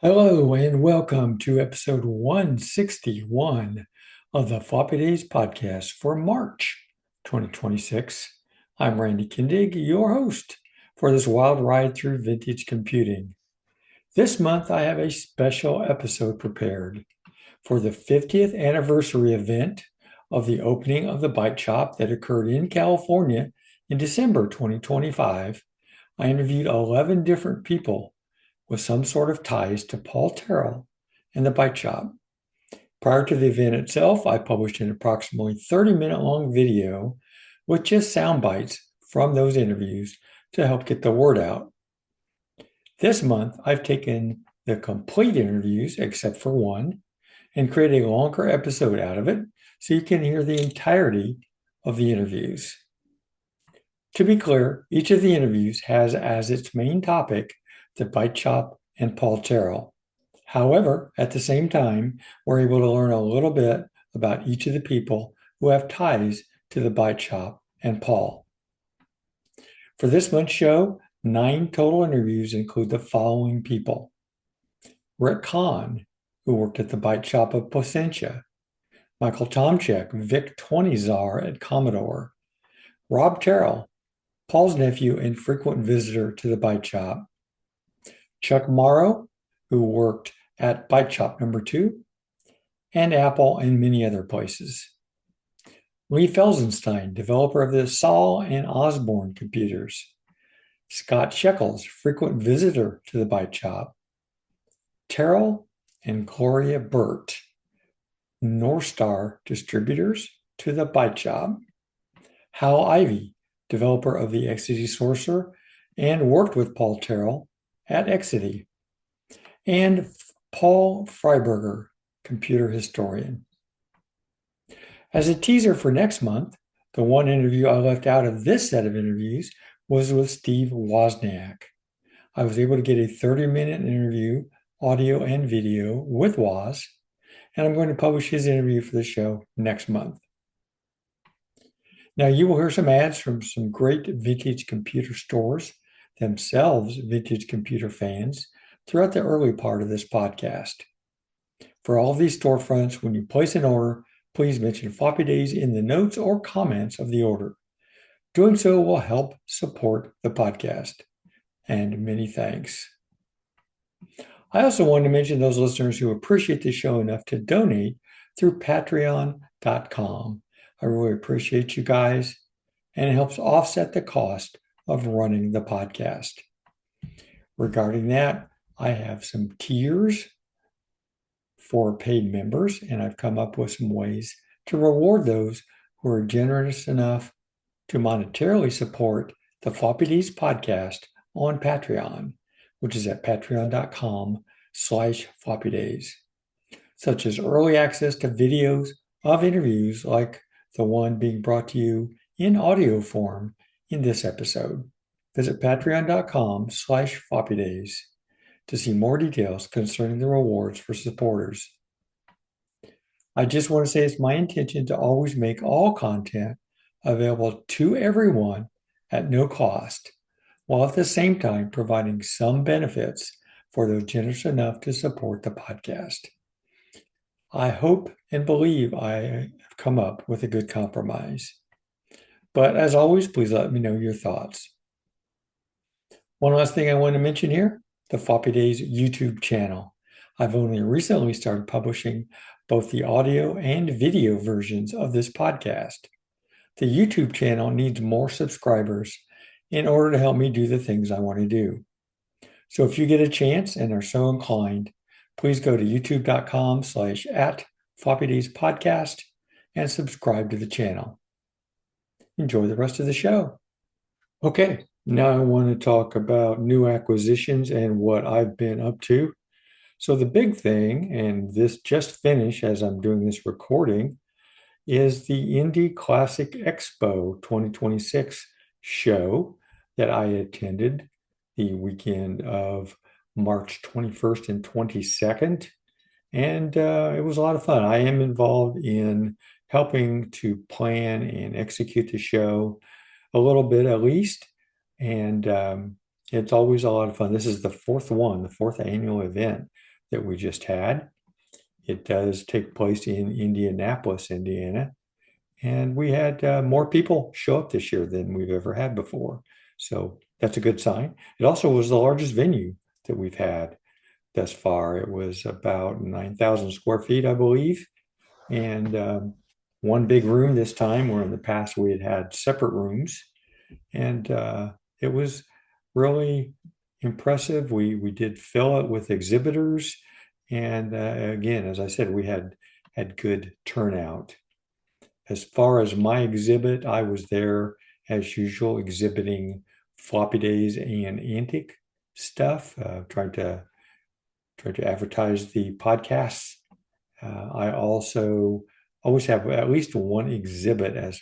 Hello and welcome to episode 161 of the Floppy Days podcast for March 2026. I'm Randy Kindig, your host for this wild ride through vintage computing. This month I have a special episode prepared for the 50th anniversary event of the opening of the Byte Shop that occurred in California in December 2025. I interviewed 11 different people with some sort of ties to Paul Terrell and the Byte Shop. Prior to the event itself, I published an approximately 30-minute long video with just sound bites from those interviews to help get the word out. This month, I've taken the complete interviews, except for one, and created a longer episode out of it so you can hear the entirety of the interviews. To be clear, each of the interviews has as its main topic the Byte Shop and Paul Terrell. However, at the same time, we're able to learn a little bit about each of the people who have ties to the Byte Shop and Paul. For this month's show, 9 total interviews include the following people: Rick Kahn, who worked at the Byte Shop of Placentia; Michael Tomczyk, VIC-20 czar at Commodore; Rob Teryl, Paul's nephew and frequent visitor to the Byte Shop; Chuck Mauro, who worked at Byte Shop number 2, and Apple and many other places. Lee Felsenstein, developer of the SOL and Osborne computers. Scott Shekels, frequent visitor to the Byte Shop. Teryl and Gloria Burt, Northstar distributors to the Byte Shop. Howell Ivy, developer of the Exidy Sorcerer and worked with Paul Terrell at Exidy, and Paul Freiberger, computer historian. As a teaser for next month, the one interview I left out of this set of interviews was with Steve Wozniak. I was able to get a 30-minute interview, audio and video, with Woz, and I'm going to publish his interview for the show next month. Now, you will hear some ads from some great vintage computer stores, themselves vintage computer fans, throughout the early part of this podcast. For all of these storefronts, when you place an order, please mention Floppy Days in the notes or comments of the order. Doing so will help support the podcast. And many thanks. I also wanted to mention those listeners who appreciate the show enough to donate through patreon.com. I really appreciate you guys, and it helps offset the cost of running the podcast. Regarding that, I have some tiers for paid members, and I've come up with some ways to reward those who are generous enough to monetarily support the Floppy Days podcast on Patreon, which is at patreon.com/floppydays, such as early access to videos of interviews like the one being brought to you in audio form in this episode. Visit patreon.com/floppydays to see more details concerning the rewards for supporters. I just want to say it's my intention to always make all content available to everyone at no cost, while at the same time providing some benefits for those generous enough to support the podcast. I hope and believe I have come up with a good compromise. But as always, please let me know your thoughts. One last thing I want to mention here: the Floppy Days YouTube channel. I've only recently started publishing both the audio and video versions of this podcast. The YouTube channel needs more subscribers in order to help me do the things I want to do. So if you get a chance and are so inclined, please go to youtube.com/@floppydayspodcast and subscribe to the channel. Enjoy the rest of the show. Okay, now I want to talk about new acquisitions and what I've been up to. So the big thing, and this just finished as I'm doing this recording, is the Indie Classic Expo 2026 show that I attended the weekend of March 21st and 22nd. And it was a lot of fun. I am involved in helping to plan and execute the show a little bit at least. And it's always a lot of fun. This is the fourth annual event that we just had. It does take place in Indianapolis, Indiana. And we had more people show up this year than we've ever had before. So that's a good sign. It also was the largest venue that we've had thus far. It was about 9,000 square feet, I believe. And one big room this time, where in the past we had separate rooms. And it was really impressive. We did fill it with exhibitors. And again, as I said, we had good turnout. As far as my exhibit, I was there as usual, exhibiting Floppy Days and antique stuff, trying to advertise the podcasts. I also always have at least one exhibit as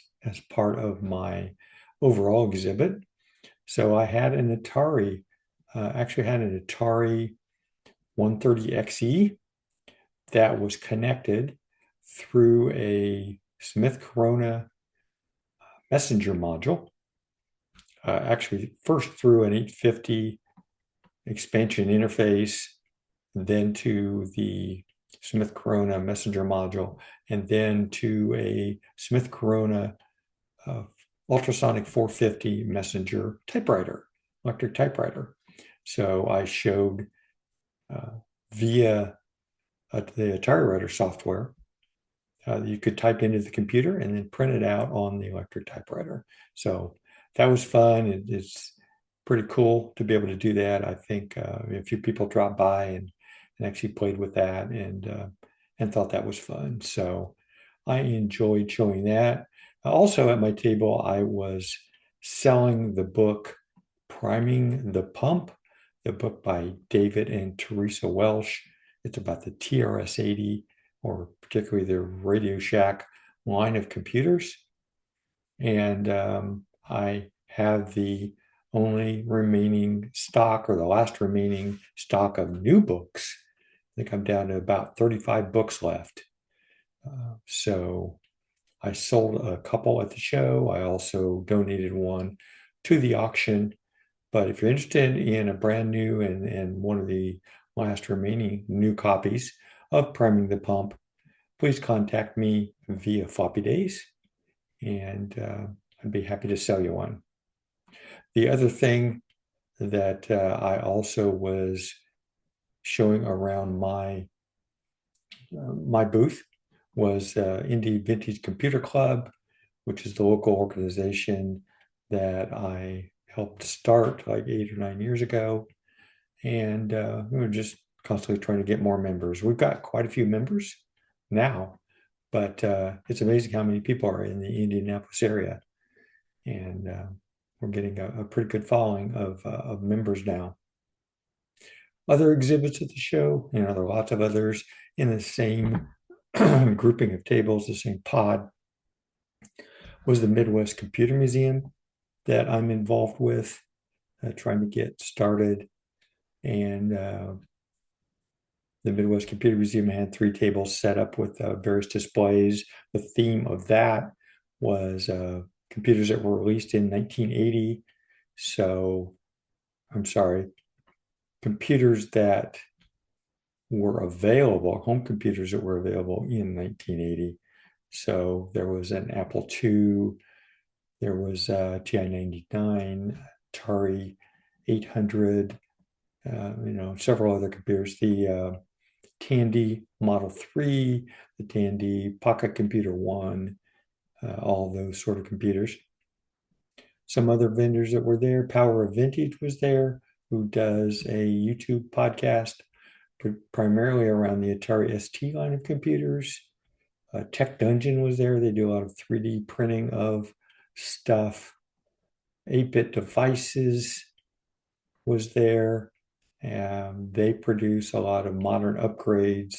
part of my overall exhibit. So I had an Atari, actually had an Atari 130XE that was connected through a Smith Corona messenger module. Actually, first through an 850 expansion interface, then to the Smith Corona messenger module, and then to a Smith Corona ultrasonic 450 messenger typewriter, electric typewriter. So I showed via the Atari Writer software, you could type into the computer and then print it out on the electric typewriter. So that was fun. It's pretty cool to be able to do that. I think a few people dropped by and actually played with that and thought that was fun. So I enjoyed showing that. Also at my table, I was selling the book Priming the Pump, the book by David and Teresa Welsh. It's about the TRS-80, or particularly the Radio Shack line of computers. And I have the only remaining stock, or the last remaining stock, of new books. I think I'm down to about 35 books left. So I sold a couple at the show. I also donated one to the auction. But if you're interested in a brand new and one of the last remaining new copies of Priming the Pump, please contact me via Floppy Days, and I'd be happy to sell you one. The other thing that I also was showing around my booth was Indie Vintage Computer Club, which is the local organization that I helped start like 8 or 9 years ago. And we were just constantly trying to get more members. We've got quite a few members now, but it's amazing how many people are in the Indianapolis area. And we're getting a pretty good following of members now. Other exhibits at the show, there are lots of others in the same grouping of tables, the same pod, was the Midwest Computer Museum that I'm involved with, trying to get started. And the Midwest Computer Museum had 3 tables set up with various displays. The theme of that was computers that were released in 1980. So, I'm sorry, computers that were available, home computers that were available in 1980. So there was an Apple II, there was TI-99, Atari 800, several other computers. The Tandy Model 3, the Tandy Pocket Computer 1, all those sort of computers. Some other vendors that were there, Power of Vintage was there, who does a YouTube podcast primarily around the Atari ST line of computers. Tech Dungeon was there. They do a lot of 3D printing of stuff. 8-Bit Devices was there. They produce a lot of modern upgrades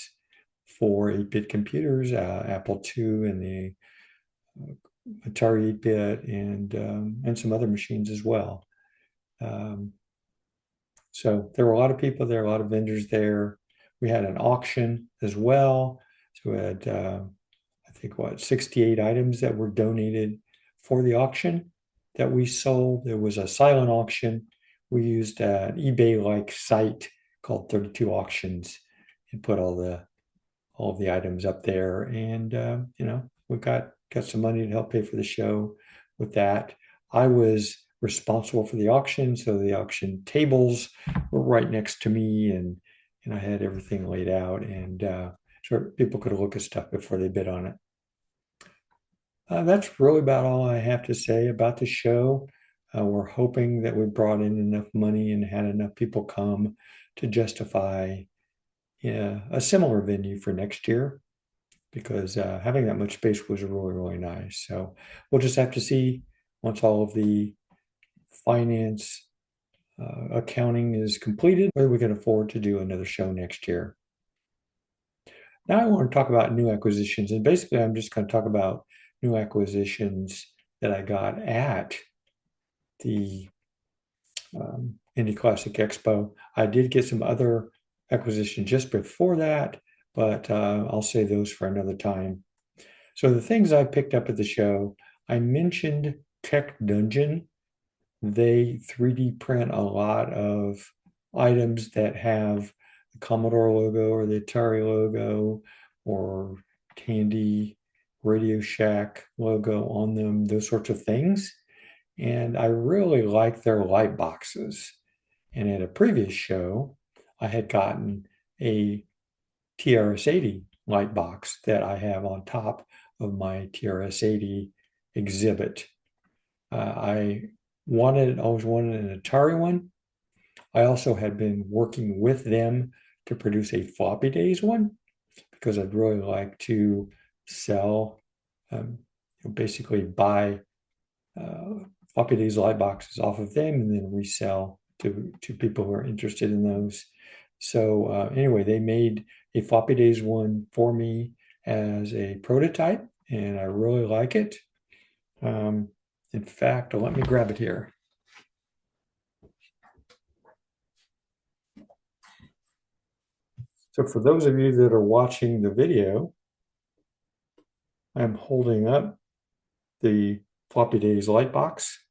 for 8-bit computers, Apple II and the Atari 8-bit and some other machines as well. So there were a lot of people there, a lot of vendors there. We had an auction as well. So we had, I think, 68 items that were donated for the auction that we sold. There was a silent auction. We used an eBay-like site called 32 Auctions, and put all of the items up there. And we got some money to help pay for the show with that. I was responsible for the auction, so the auction tables were right next to me, and I had everything laid out, and so people could look at stuff before they bid on it. That's really about all I have to say about the show. We're hoping that we brought in enough money and had enough people come to justify a similar venue for next year, because having that much space was really, really nice. So we'll just have to see once all of the finance accounting is completed, whether we can afford to do another show next year. Now I want to talk about new acquisitions, and basically I'm just going to talk about new acquisitions that I got at the Indie Classic Expo. I did get some other acquisitions just before that, but I'll save those for another time. So the things I picked up at the show, I mentioned Tech Dungeon. They 3D print a lot of items that have the Commodore logo or the Atari logo or Tandy Radio Shack logo on them, those sorts of things. And I really like their light boxes. And at a previous show, I had gotten a TRS-80 light box that I have on top of my TRS-80 exhibit. I always wanted an Atari one. I also had been working with them to produce a Floppy Days one, because I'd really like to sell, basically buy Floppy Days light boxes off of them and then resell to people who are interested in those. So anyway, they made a Floppy Days one for me as a prototype, and I really like it. In fact, let me grab it here. So for those of you that are watching the video, I'm holding up the Floppy Days light box.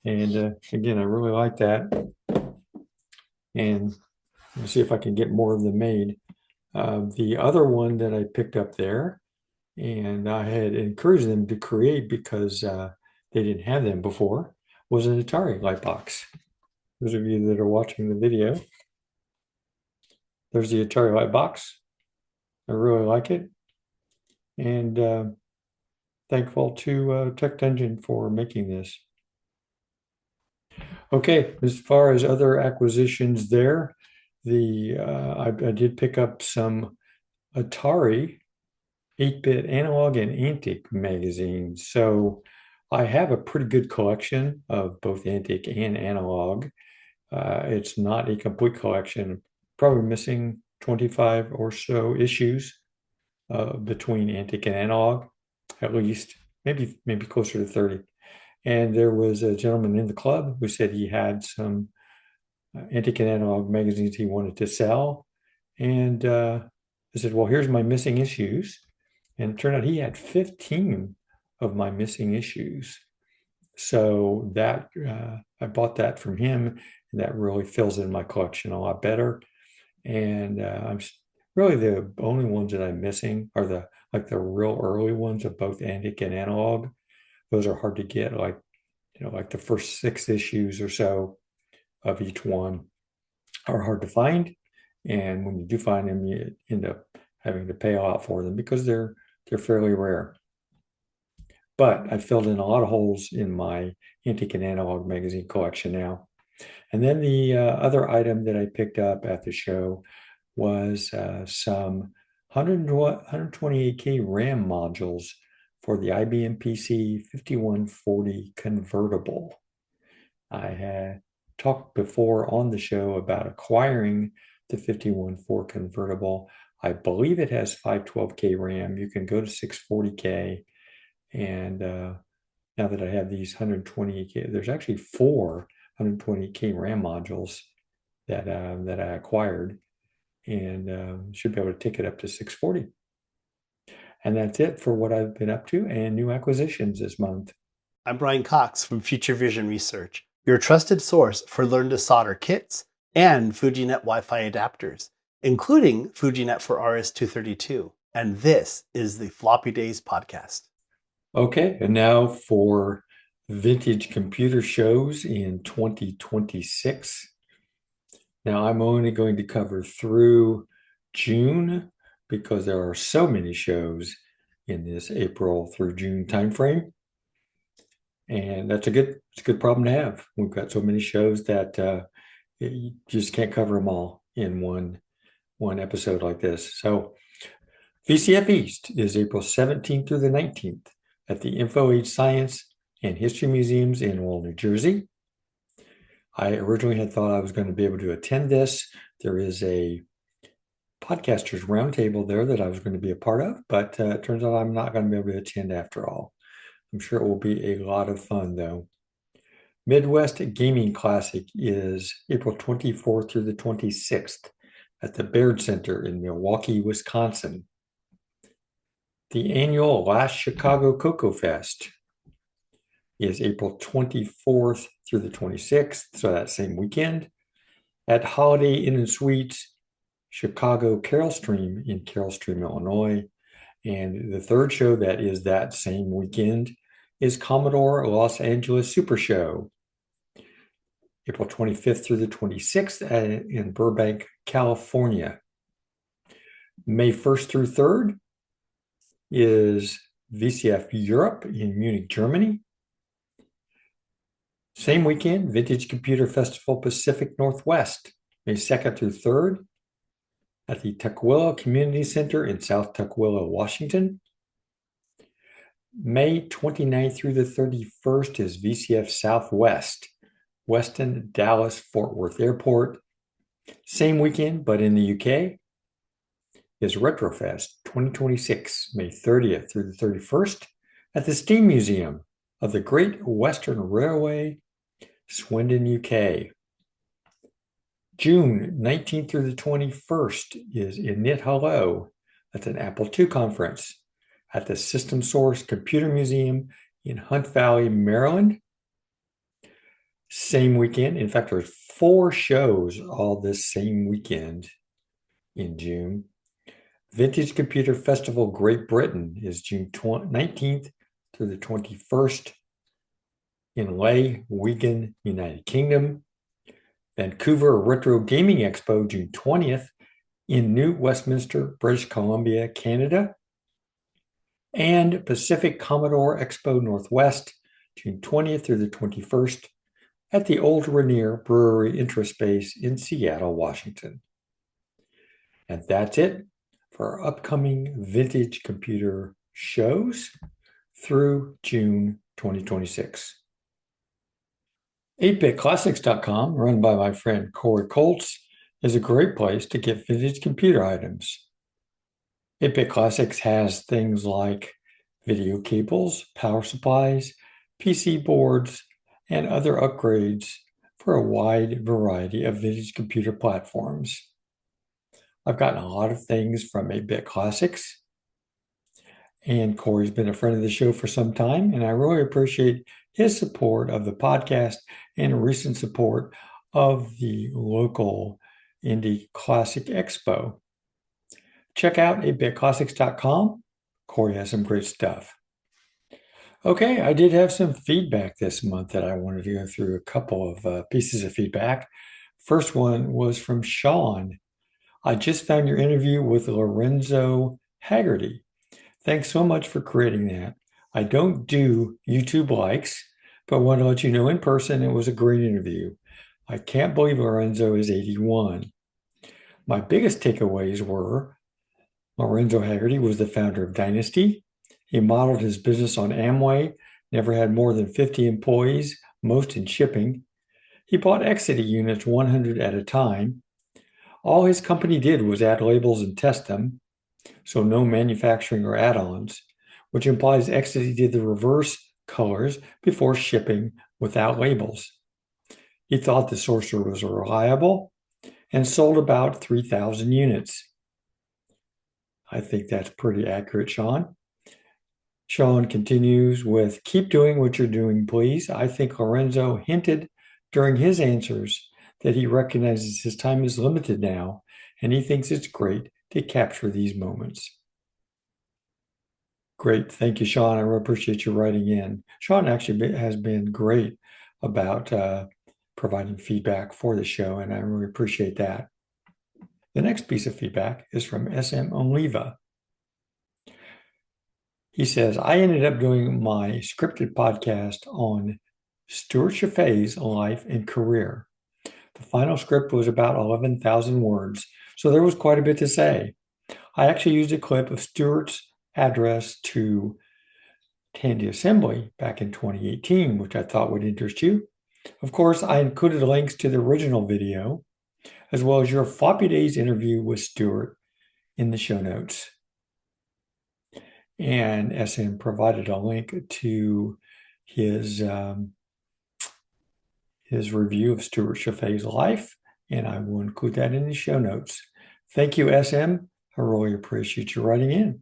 And again, I really like that. And let's see if I can get more of them made. The other one that I picked up there, and I had encouraged them to create because they didn't have them before, was an Atari light box. Those of you that are watching the video, there's the Atari light box. I really like it. And thankful to Tech Dungeon for making this. Okay, as far as other acquisitions there, I did pick up some Atari 8-bit analog and antique magazines. So I have a pretty good collection of both antique and analog. It's not a complete collection, probably missing 25 or so issues between antique and analog, at least, maybe closer to 30. And there was a gentleman in the club who said he had some antique and analog magazines he wanted to sell. And I said, well, here's my missing issues. And it turned out he had 15 of my missing issues. So that I bought that from him, and that really fills in my collection a lot better. And I'm really the only ones that I'm missing are the real early ones of both antique and analog. Those are hard to get, like the first 6 issues or so of each one are hard to find. And when you do find them, you end up having to pay a lot for them because they're fairly rare. But I filled in a lot of holes in my antique and analog magazine collection now. And then the other item that I picked up at the show was some 128K RAM modules for the IBM PC 5140 convertible. I had talked before on the show about acquiring the 5140 convertible. I believe it has 512K RAM. You can go to 640K. And now that I have these 128K, there's actually 4 128K RAM modules that I acquired, and should be able to take it up to 640. And that's it for what I've been up to and new acquisitions this month. I'm Brian Cox from Future Vision Research. your trusted source for learn to solder kits and FujiNet Wi-Fi adapters, including FujiNet for RS-232. And this is the Floppy Days podcast. Okay, and now for vintage computer shows in 2026. Now, I'm only going to cover through June because there are so many shows in this April through June timeframe. And it's a good problem to have. We've got so many shows that you just can't cover them all in one episode like this. So VCF East is April 17th through the 19th at the Info Age Science and History Museums in Lowell, New Jersey. I originally had thought I was going to be able to attend this. There is a podcasters roundtable there that I was going to be a part of, but it turns out I'm not going to be able to attend after all. I'm sure it will be a lot of fun though. Midwest Gaming Classic is April 24th through the 26th at the Baird Center in Milwaukee, Wisconsin. The annual Last Chicago Cocoa Fest is April 24th through the 26th, so that same weekend, at Holiday Inn and Suites, Chicago Carol Stream in Carol Stream, Illinois. And the third show that is that same weekend is Commodore Los Angeles Super Show, April 25th through the 26th in Burbank, California. May 1st through 3rd is VCF Europe in Munich, Germany. Same weekend, Vintage Computer Festival Pacific Northwest, May 2nd through 3rd at the Tukwila Community Center in South Tukwila, Washington. May 29th through the 31st is VCF Southwest, Weston, Dallas, Fort Worth Airport. Same weekend, but in the UK, is Retrofest 2026, May 30th through the 31st at the Steam Museum of the Great Western Railway, Swindon, UK. June 19th through the 21st is Init Hello. That's an Apple II conference at the System Source Computer Museum in Hunt Valley, Maryland. Same weekend. In fact, there's 4 shows all this same weekend in June. Vintage Computer Festival Great Britain is June 19th through the 21st in Leigh, Wigan, United Kingdom. Vancouver Retro Gaming Expo, June 20th in New Westminster, British Columbia, Canada. And Pacific Commodore Expo Northwest, June 20th through the 21st at the Old Rainier Brewery Intraspace in Seattle, Washington. And that's it for our upcoming vintage computer shows through June 2026. 8bitclassics.com, run by my friend Corey Colts, is a great place to get vintage computer items. 8-Bit Classics has things like video cables, power supplies, PC boards, and other upgrades for a wide variety of vintage computer platforms. I've gotten a lot of things from 8-Bit Classics, and Corey's been a friend of the show for some time, and I really appreciate his support of the podcast and recent support of the local Indie Classic Expo. Check out 8bitclassics.com. Corey has some great stuff. Okay, I did have some feedback this month that I wanted to go through a couple of pieces of feedback. First one was from Sean. I just found your interview with Lorenzo Haggerty. Thanks so much for creating that. I don't do YouTube likes, but want to let you know in person it was a great interview. I can't believe Lorenzo is 81. My biggest takeaways were Lorenzo Haggerty was the founder of Dynasty. He modeled his business on Amway, never had more than 50 employees, most in shipping. He bought Exidy units 100 at a time. All his company did was add labels and test them, so no manufacturing or add-ons, which implies Exidy did the reverse colors before shipping without labels. He thought the Sorcerer was reliable and sold about 3,000 units. I think that's pretty accurate, Sean. Sean continues with, keep doing what you're doing, please. I think Lorenzo hinted during his answers that he recognizes his time is limited now, and he thinks it's great to capture these moments. Great. Thank you, Sean. I really appreciate you writing in. Sean actually has been great about providing feedback for the show, and I really appreciate that. The next piece of feedback is from SM Oliva. He says, I ended up doing my scripted podcast on Stuart Chaffee's life and career. The final script was about 11,000 words, so there was quite a bit to say. I actually used a clip of Stuart's address to Tandy Assembly back in 2018, which I thought would interest you. Of course, I included links to the original video, as well as your Floppy Days interview with Stuart in the show notes. And SM provided a link to his review of Stuart Chaffee's life, and I will include that in the show notes. Thank you, SM. I really appreciate you writing in.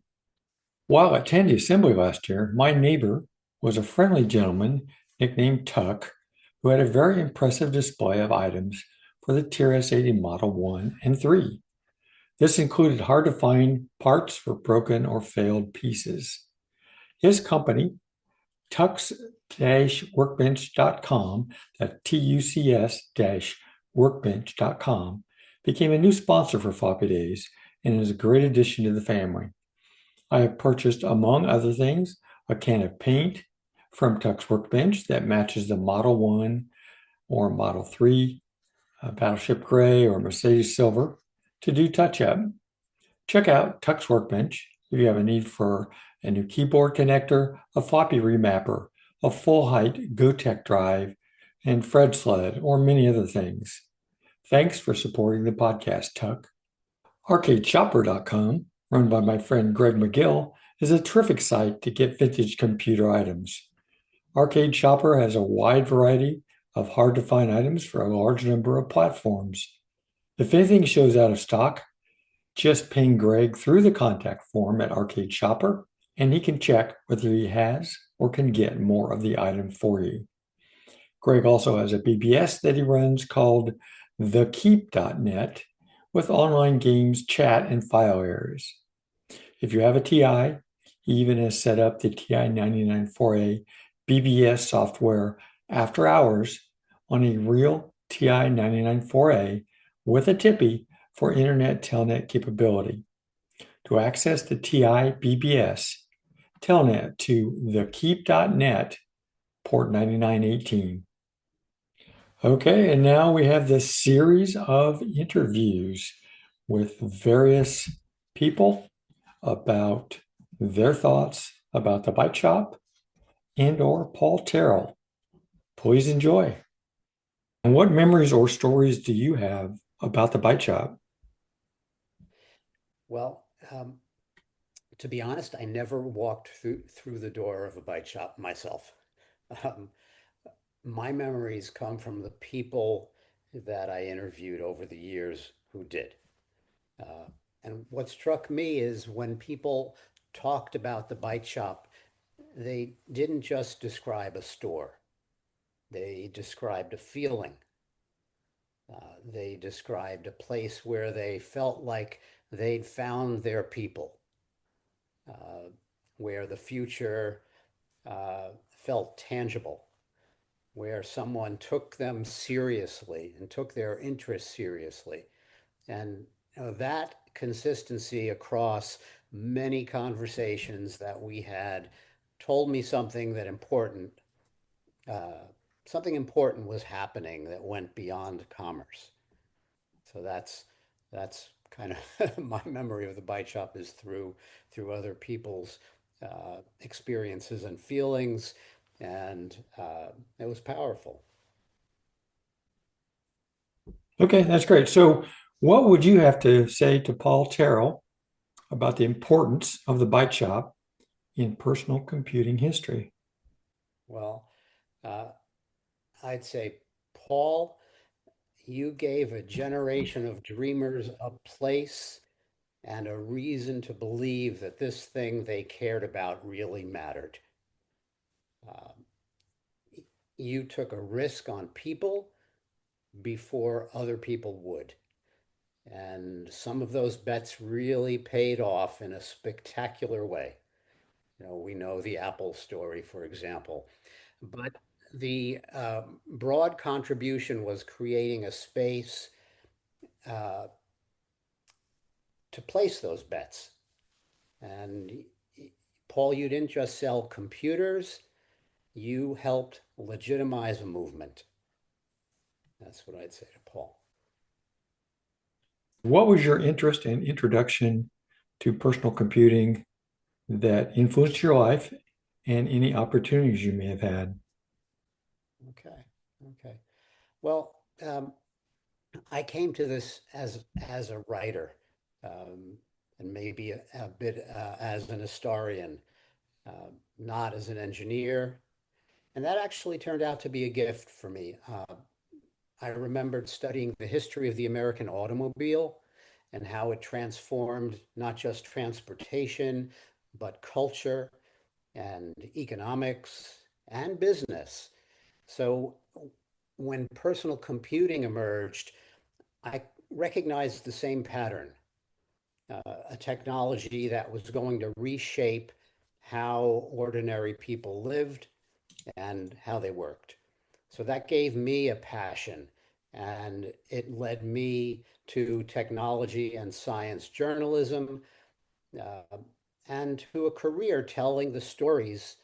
While at Tandy Assembly last year, my neighbor was a friendly gentleman nicknamed Tuck, who had a very impressive display of items for the TRS-80 Model 1 and 3. This included hard-to-find parts for broken or failed pieces. His company, Tux-Workbench.com, that's TUCS-Workbench.com, became a new sponsor for Floppy Days and is a great addition to the family. I have purchased, among other things, a can of paint from Tux Workbench that matches the Model 1 or Model 3, Battleship Gray or Mercedes Silver to do touch-up. Check out Tux Workbench if you have a need for a new keyboard connector, a floppy remapper, a full-height GoTech drive, and Fred sled, or many other things. Thanks for supporting the podcast, Tuck. ArcadeShopper.com, run by my friend Greg McGill, is a terrific site to get vintage computer items. Arcade Shopper has a wide variety of hard-to-find items for a large number of platforms. If anything shows out of stock, just ping Greg through the contact form at Arcade Shopper, and he can check whether he has or can get more of the item for you. Greg also has a BBS that he runs called thekeep.net with online games, chat, and file areas. If you have a TI, he even has set up the TI 994A BBS software after hours on a real TI 994A with a Tippy for Internet Telnet capability. To access the TI BBS, Telnet to thekeep.net, port 9918. Okay, and now we have this series of interviews with various people about their thoughts about the Byte Shop and or Paul Terrell. Please enjoy. And what memories or stories do you have about the Byte Shop? Well, to be honest, I never walked through the door of a Byte Shop myself. Um, my memories come from the people that I interviewed over the years who did. Uh, and what struck me is when people talked about the Byte Shop, they didn't just describe a store. They described a feeling. They described a place where they felt like they'd found their people, uh, where the future felt tangible, where someone took them seriously and took their interests seriously. And that consistency across many conversations that we had told me uh, something important was happening that went beyond commerce. So that's kind of my memory of the Byte Shop is through other people's experiences and feelings, and it was powerful. Okay, that's great. So, what would you have to say to Paul Terrell about the importance of the Byte Shop in personal computing history? Well, uh, I'd say, Paul, you gave a generation of dreamers a place and a reason to believe that this thing they cared about really mattered. Um, you took a risk on people before other people would. And some of those bets really paid off in a spectacular way. We know the Apple story, for example. But the broad contribution was creating a space uh, to place those bets. And Paul, you didn't just sell computers, you helped legitimize a movement. That's what I'd say to Paul. What was your interest and introduction to personal computing that influenced your life and any opportunities you may have had? Okay. Okay. Well, I came to this as a writer, and maybe a bit as an historian, not as an engineer. And that actually turned out to be a gift for me. I remembered studying the history of the American automobile and how it transformed not just transportation, but culture and economics and business. So when personal computing emerged, I recognized the same pattern, a technology that was going to reshape how ordinary people lived and how they worked. So that gave me a passion, and it led me to technology and science journalism, uh, and to a career telling the stories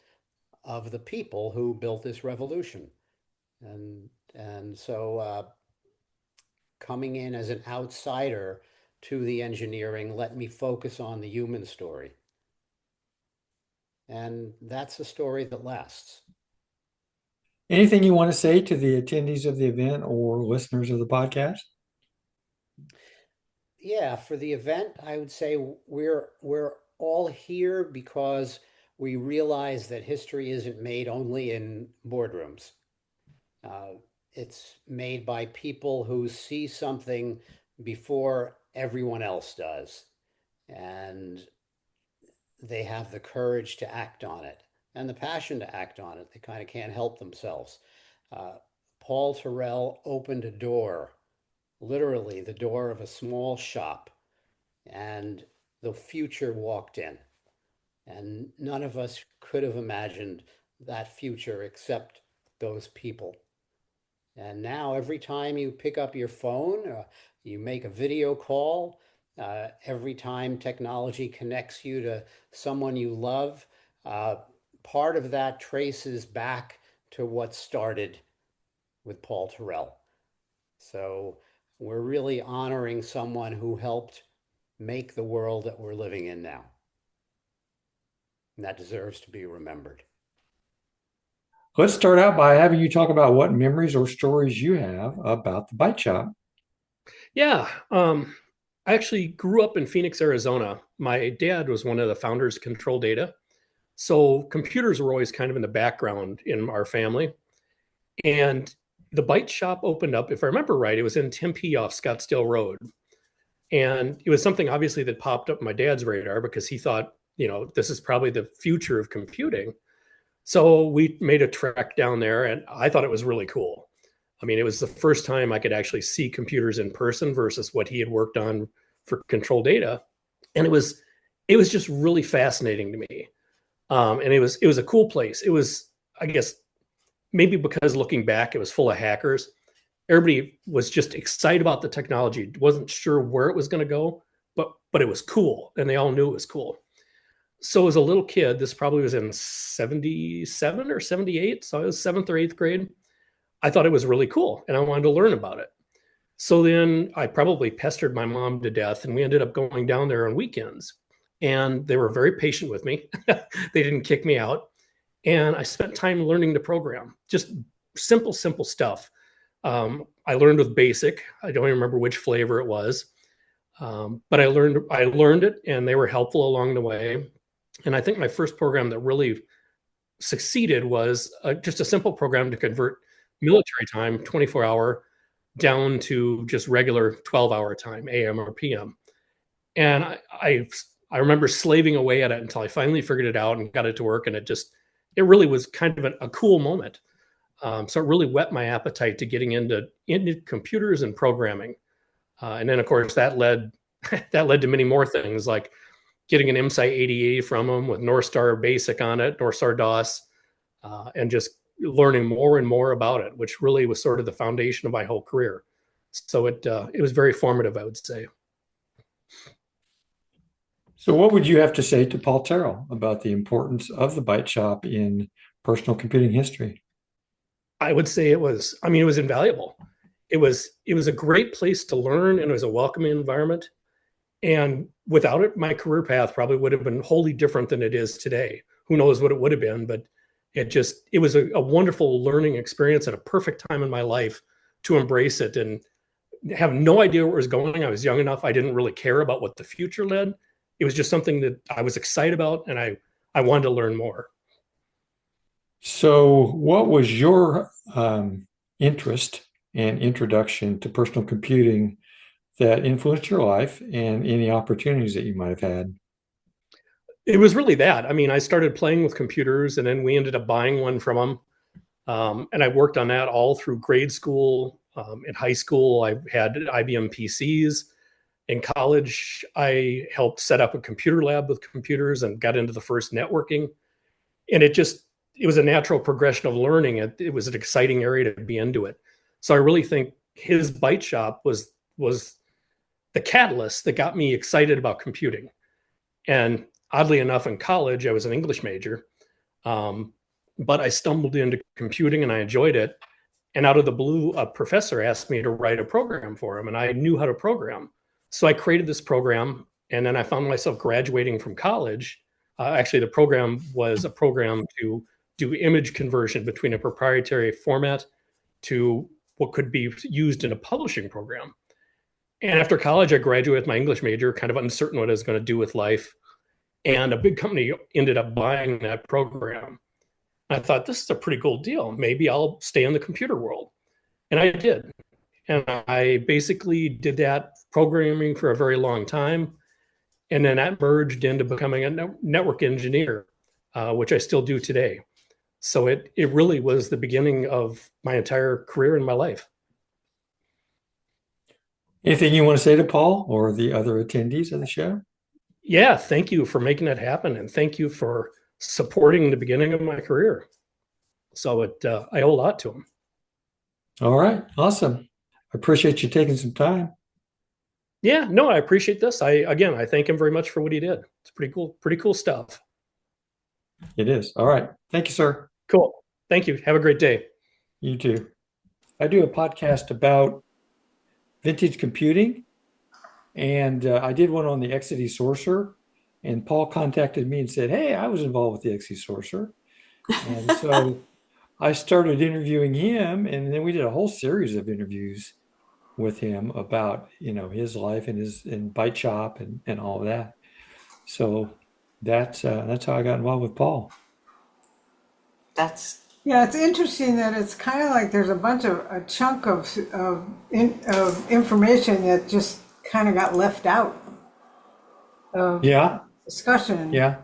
of the people who built this revolution. And so coming in as an outsider to the engineering let me focus on the human story. And that's a story that lasts. Anything you want to say to the attendees of the event or listeners of the podcast? Yeah, for the event, I would say we're all here because we realize that history isn't made only in boardrooms. Uh, it's made by people who see something before everyone else does, and they have the courage to act on it and the passion to act on it. They kind of can't help themselves. Uh, Paul Terrell opened a door, literally the door of a small shop, and the future walked in. And none of us could have imagined that future except those people. And now, every time you pick up your phone, you make a video call, every time technology connects you to someone you love, uh, part of that traces back to what started with Paul Terrell. So we're really honoring someone who helped make the world that we're living in now. And that deserves to be remembered. Let's start out by having you talk about what memories or stories you have about the Byte Shop. Yeah. I actually grew up in Phoenix, Arizona. My dad was one of the founders of Control Data. So computers were always kind of in the background in our family. And the Byte Shop opened up, if I remember right, it was in Tempe off Scottsdale Road. And it was something obviously that popped up my dad's radar because he thought, this is probably the future of computing. So we made a trek down there and I thought it was really cool. I mean, it was the first time I could actually see computers in person versus what he had worked on for Control Data. And it was just really fascinating to me. And it was a cool place. It was, I guess, maybe because looking back, it was full of hackers. Everybody was just excited about the technology, wasn't sure where it was going to go, but it was cool, and they all knew it was cool. So as a little kid, this probably was in 77 or 78, so I was 7th or 8th grade. I thought it was really cool, and I wanted to learn about it. So then I probably pestered my mom to death, and we ended up going down there on weekends. And they were very patient with me. They didn't kick me out. And I spent time learning to program, just simple stuff. I learned with BASIC. I don't even remember which flavor it was, but I learned it, and they were helpful along the way. And I think my first program that really succeeded was just a simple program to convert military time, 24-hour, down to just regular 12-hour time, AM or PM. And I remember slaving away at it until I finally figured it out and got it to work. And it really was kind of a cool moment. So it really whet my appetite to getting into computers and programming. And then, of course, that led to many more things, like getting an MSI 8080 from them with Northstar Basic on it, Northstar DOS, and just learning more and more about it, which really was sort of the foundation of my whole career. So it was very formative, I would say. So what would you have to say to Paul Terrell about the importance of the Byte Shop in personal computing history? I would say it was invaluable. It was a great place to learn, and it was a welcoming environment. And without it, my career path probably would have been wholly different than it is today. Who knows what it would have been, but it was a wonderful learning experience at a perfect time in my life to embrace it and have no idea where it was going. I was young enough. I didn't really care about what the future led. It was just something that I was excited about, and I wanted to learn more. So what was your interest and introduction to personal computing that influenced your life and any opportunities that you might have had? It was really that. I mean, I started playing with computers, and then we ended up buying one from them. And I worked on that all through grade school. In high school, I had IBM PCs. In college, I helped set up a computer lab with computers and got into the first networking. And it was a natural progression of learning. It was an exciting area to be into it. So I really think his Byte Shop was the catalyst that got me excited about computing. And oddly enough, in college, I was an English major, but I stumbled into computing and I enjoyed it. And out of the blue, a professor asked me to write a program for him, and I knew how to program. So I created this program, and then I found myself graduating from college. Actually, the program was a program to do image conversion between a proprietary format to what could be used in a publishing program. And after college, I graduated with my English major, kind of uncertain what I was going to do with life. And a big company ended up buying that program. I thought, this is a pretty cool deal. Maybe I'll stay in the computer world. And I did. And I basically did that programming for a very long time. And then that merged into becoming a network engineer, which I still do today. So it really was the beginning of my entire career in my life. Anything you want to say to Paul or the other attendees of the show? Yeah, thank you for making it happen. And thank you for supporting the beginning of my career. So I owe a lot to him. All right. Awesome. I appreciate you taking some time. Yeah, no, I appreciate this. I thank him very much for what he did. It's pretty cool stuff. It is. All right. Thank you, sir. Cool. Thank you. Have a great day. You too. I do a podcast about vintage computing, and I did one on the Exidy Sorcerer, and Paul contacted me and said, hey, I was involved with the Exidy Sorcerer. And so I started interviewing him, and then we did a whole series of interviews with him about, his life and in Byte Shop and all of that. So that's how I got involved with Paul. Yeah, it's interesting that it's kind of like there's a chunk of information that just kind of got left out of discussion. Yeah.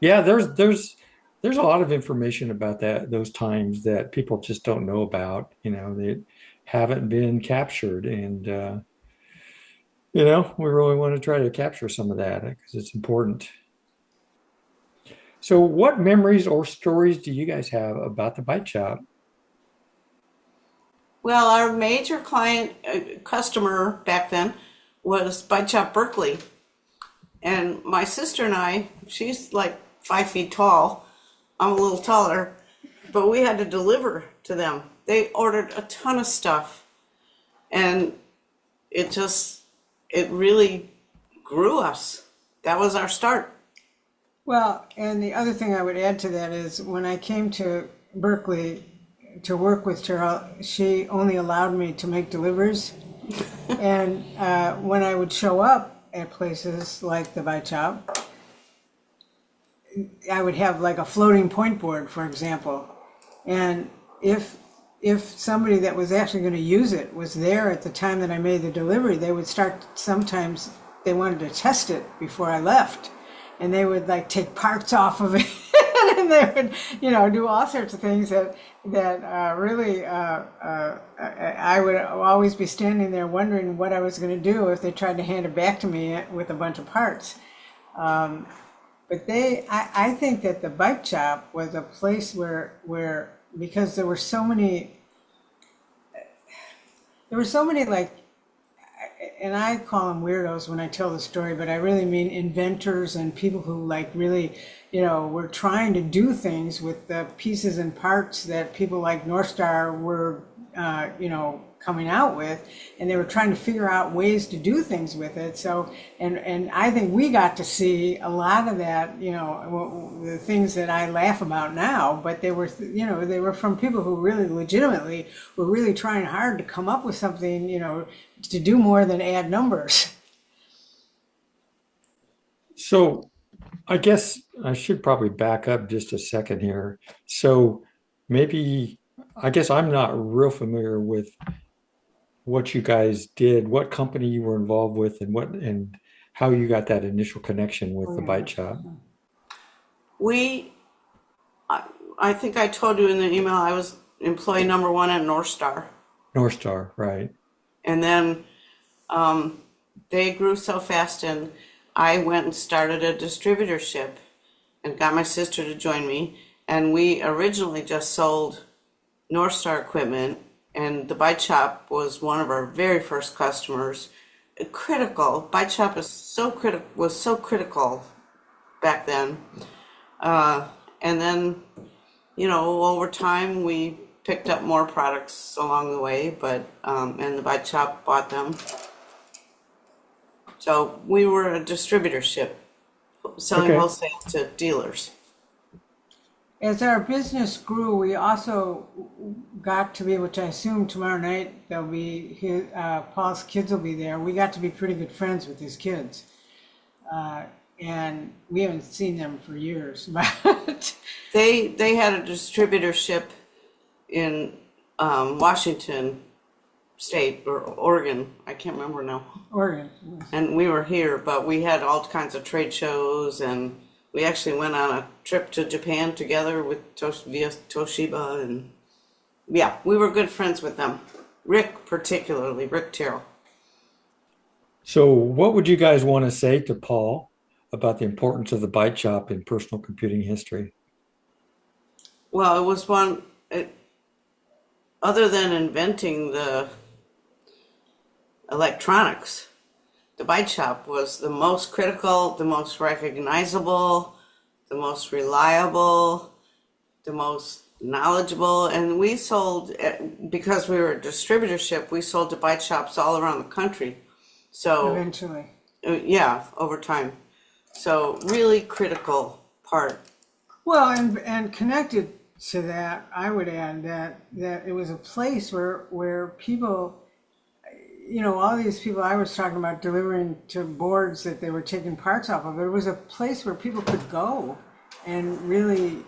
There's a lot of information about those times that people just don't know about, that haven't been captured. And, we really want to try to capture some of that because it's important. So what memories or stories do you guys have about the Byte Shop? Well, our major customer back then was Byte Shop Berkeley. And my sister and I, she's like 5 feet tall. I'm a little taller, but we had to deliver to them. They ordered a ton of stuff, and it really grew us. That was our start. Well, and the other thing I would add to that is when I came to Berkeley to work with Teryl, she only allowed me to make deliveries. And when I would show up at places like the Byte Shop, I would have like a floating point board, for example. And if somebody that was actually going to use it was there at the time that I made the delivery, sometimes they wanted to test it before I left. And they would like take parts off of it and they would, do all sorts of things that really I would always be standing there wondering what I was going to do if they tried to hand it back to me with a bunch of parts. But I think that the Byte Shop was a place where because there were so many like, and I call them weirdos when I tell the story, but I really mean inventors and people who like really, were trying to do things with the pieces and parts that people like Northstar were, coming out with, and they were trying to figure out ways to do things with it. So, and I think we got to see a lot of that, the things that I laugh about now, but they were, they were from people who really legitimately were really trying hard to come up with something, to do more than add numbers. So I guess I should probably back up just a second here. So I guess I'm not real familiar with what you guys did, what company you were involved with, and how you got that initial connection with the Byte Shop. I think I told you in the email, I was employee number 1 at Northstar. Northstar, right. And then they grew so fast, and I went and started a distributorship and got my sister to join me. And we originally just sold Northstar equipment, and the Byte Shop was one of our very first customers. Critical. Byte Shop was so critical back then. And then, over time we picked up more products along the way, but and the Byte Shop bought them. So we were a distributorship, selling wholesale to dealers. As our business grew, we also got to be, which I assume tomorrow night there'll be Paul's kids will be there. We got to be pretty good friends with his kids, and we haven't seen them for years. But they had a distributorship in Washington State or Oregon. I can't remember now. Oregon. And we were here, but we had all kinds of trade shows, and we actually went on a trip to Japan together with via Toshiba, and yeah, we were good friends with them. Rick particularly, Rick Teryl. So what would you guys want to say to Paul about the importance of the Byte Shop in personal computing history? Well, it was other than inventing the electronics, the Byte Shop was the most critical, the most recognizable, the most reliable, the most knowledgeable. And we sold, because we were a distributorship, we sold to Byte Shops all around the country. So eventually. Yeah, over time. So really critical part. Well, and connected to that, I would add that it was a place where people, all these people I was talking about delivering to boards that they were taking parts off of, it was a place where people could go and really,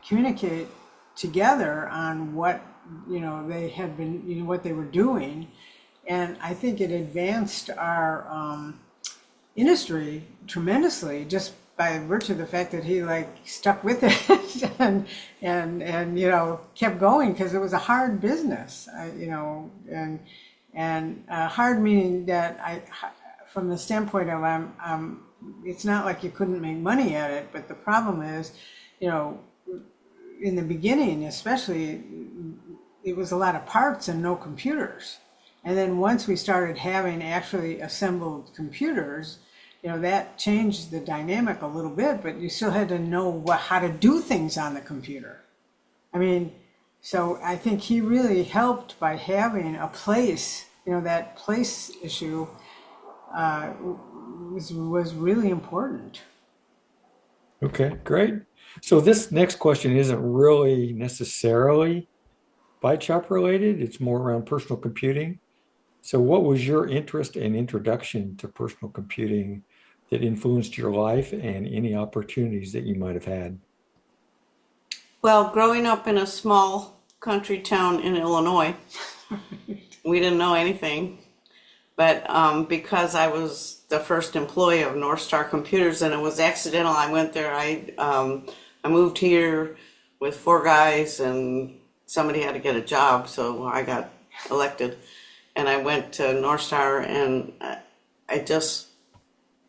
communicate together on what, they had been, what they were doing. And I think it advanced our industry tremendously just by virtue of the fact that he stuck with it and kept going, because it was a hard business, and hard meaning that from the standpoint of it's not like you couldn't make money at it, but the problem is, in the beginning especially, it was a lot of parts and no computers. And then once we started having actually assembled computers, that changed the dynamic a little bit, but you still had to know how to do things on the computer. So I think he really helped by having a place, that place issue was really important. Okay, great. So this next question isn't really necessarily Byte Shop related. It's more around personal computing. So what was your interest and introduction to personal computing that influenced your life and any opportunities that you might have had? Well, growing up in a small country town in Illinois, we didn't know anything. But because I was the first employee of Northstar Computers, and it was accidental. I went there. I moved here with 4 guys, and somebody had to get a job, so I got elected, and I went to Northstar, and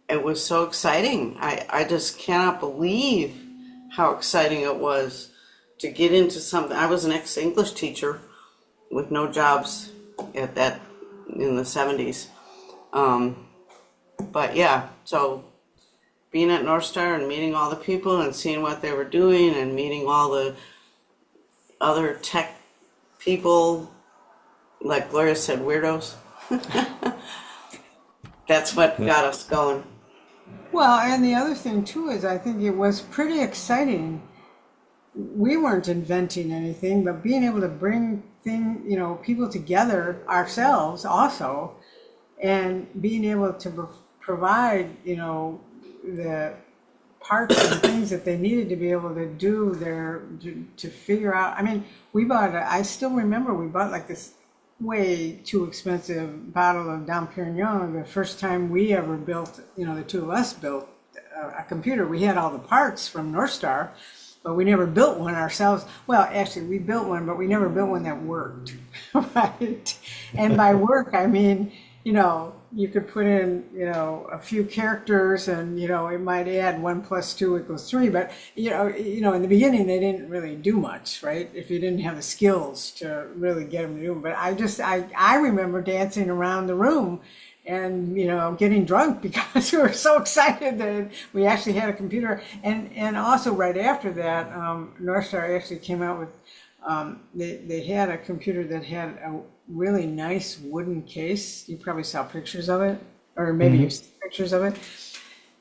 it was so exciting. I just cannot believe how exciting it was to get into something. I was an ex-English teacher with no jobs at that in the 70s. But yeah, so being at Northstar and meeting all the people and seeing what they were doing and meeting all the other tech people, like Gloria said, weirdos. That's what got us going. Well, and the other thing too is I think it was pretty exciting. We weren't inventing anything, but being able to bring people together ourselves also, and being able to provide, the parts and things that they needed to be able to do to figure out. I mean, I still remember we bought like this way too expensive bottle of Dom Perignon the first time we ever built, the two of us built a computer. We had all the parts from Northstar, but we never built one ourselves. Well, actually, we built one, but we never built one that worked, right? And by work, I mean, you could put in, a few characters, and it might add 1 + 2 = 3. But in the beginning, they didn't really do much, right? If you didn't have the skills to really get them to do. But I remember dancing around the room and getting drunk because we were so excited that we actually had a computer. And also right after that, Northstar actually came out with they had a computer that had a really nice wooden case. You probably saw pictures of it, or maybe you've seen pictures of it.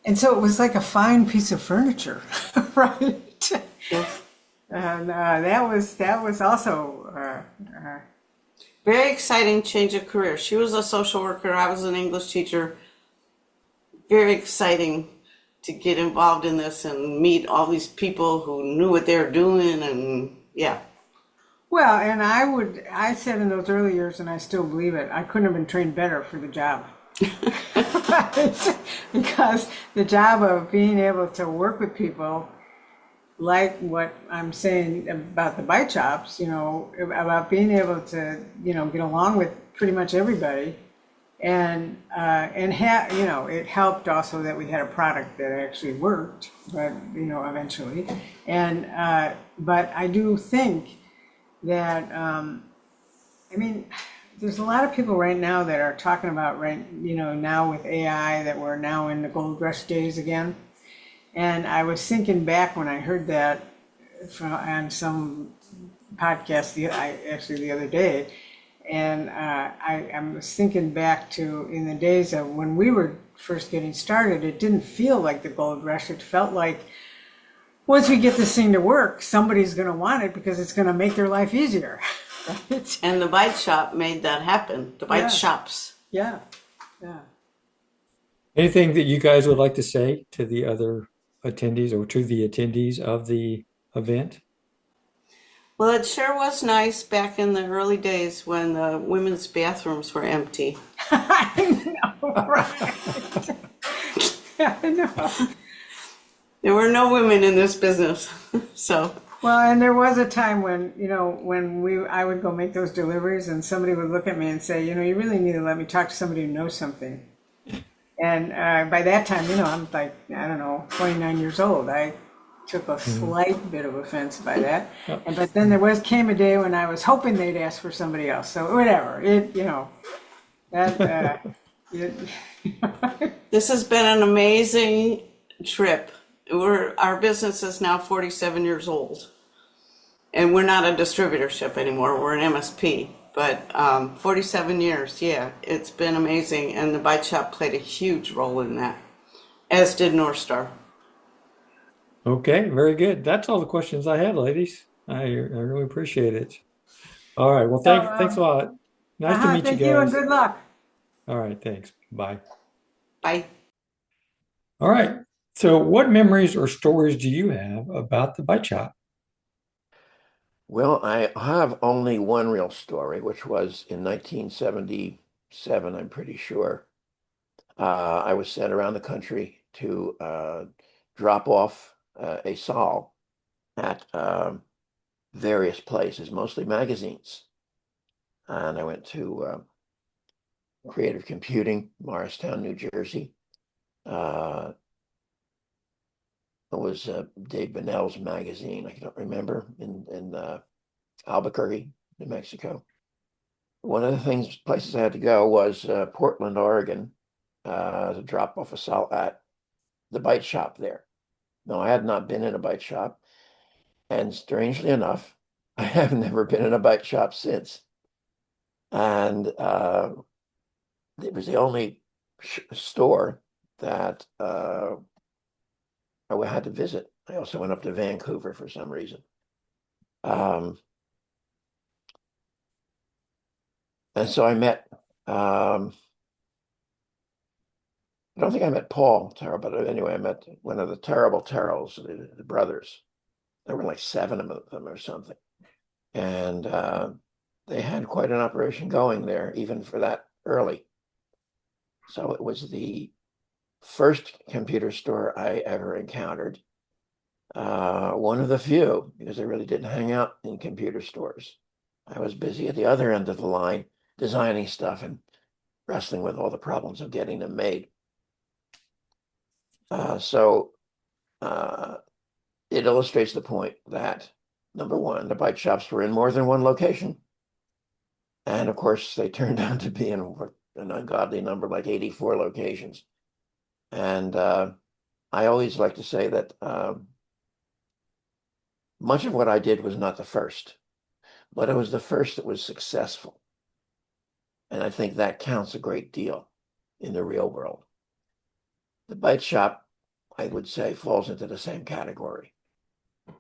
And so it was like a fine piece of furniture, right? Yes. And that was also Very exciting change of career. She was a social worker. I was an English teacher. Very exciting to get involved in this and meet all these people who knew what they were doing, and yeah. well, and I said in those early years, and I still believe it, I couldn't have been trained better for the job. Right? Because the job of being able to work with people, like what I'm saying about the Byte Shops, about being able to, get along with pretty much everybody, and it helped also that we had a product that actually worked, but eventually, and but I do think that there's a lot of people right now that are talking about now with AI that we're now in the gold rush days again. And I was thinking back when I heard that on some podcast the other day, and I was thinking back to in the days of when we were first getting started. It didn't feel like the gold rush. It felt like once we get this thing to work, somebody's going to want it because it's going to make their life easier. Right? And the Byte Shop made that happen. The Byte Shops. Yeah. Anything that you guys would like to say to the other attendees or to the attendees of the event? Well, it sure was nice back in the early days when the women's bathrooms were empty. I know, right? I know. There were no women in this business, so. Well, and there was a time when, I would go make those deliveries and somebody would look at me and say, you really need to let me talk to somebody who knows something. And by that time, I'm like, I don't know, 29 years old. I took a slight bit of offense by that. But then came a day when I was hoping they'd ask for somebody else. So whatever, This has been an amazing trip. Our business is now 47 years old, and we're not a distributorship anymore. We're an MSP, but 47 years, yeah, it's been amazing. And the Byte Shop played a huge role in that, as did Northstar. Okay, very good. That's all the questions I had, ladies. I really appreciate it. All right. Well, thanks a lot. Nice to meet you thank guys. you and good luck. All right. Thanks. Bye. Bye. All right. So what memories or stories do you have about the Byte Shop? Well, I have only one real story, which was in 1977, I'm pretty sure. I was sent around the country to drop off a SOL at various places, mostly magazines. And I went to Creative Computing, Morristown, New Jersey. It was Dave Bonnell's magazine, I don't remember, in Albuquerque, New Mexico. One of the places I had to go was Portland, Oregon, to drop off a SOL at the Byte Shop there. No, I had not been in a Byte Shop, and strangely enough, I have never been in a Byte Shop since. And it was the only store that I had to visit. I also went up to Vancouver for some reason. And so I met, I don't think I met Paul Terrell, but anyway, I met one of the terrible Terrells, the brothers. There were like 7 of them or something. And they had quite an operation going there, even for that early. So it was the first computer store I ever encountered. One of the few, because I really didn't hang out in computer stores. I was busy at the other end of the line, designing stuff and wrestling with all the problems of getting them made. So it illustrates the point that, number one, the Byte Shops were in more than one location. And of course, they turned out to be in an ungodly number, like 84 locations. And I always like to say that much of what I did was not the first, but it was the first that was successful. And I think that counts a great deal in the real world. The Byte Shop, I would say, falls into the same category.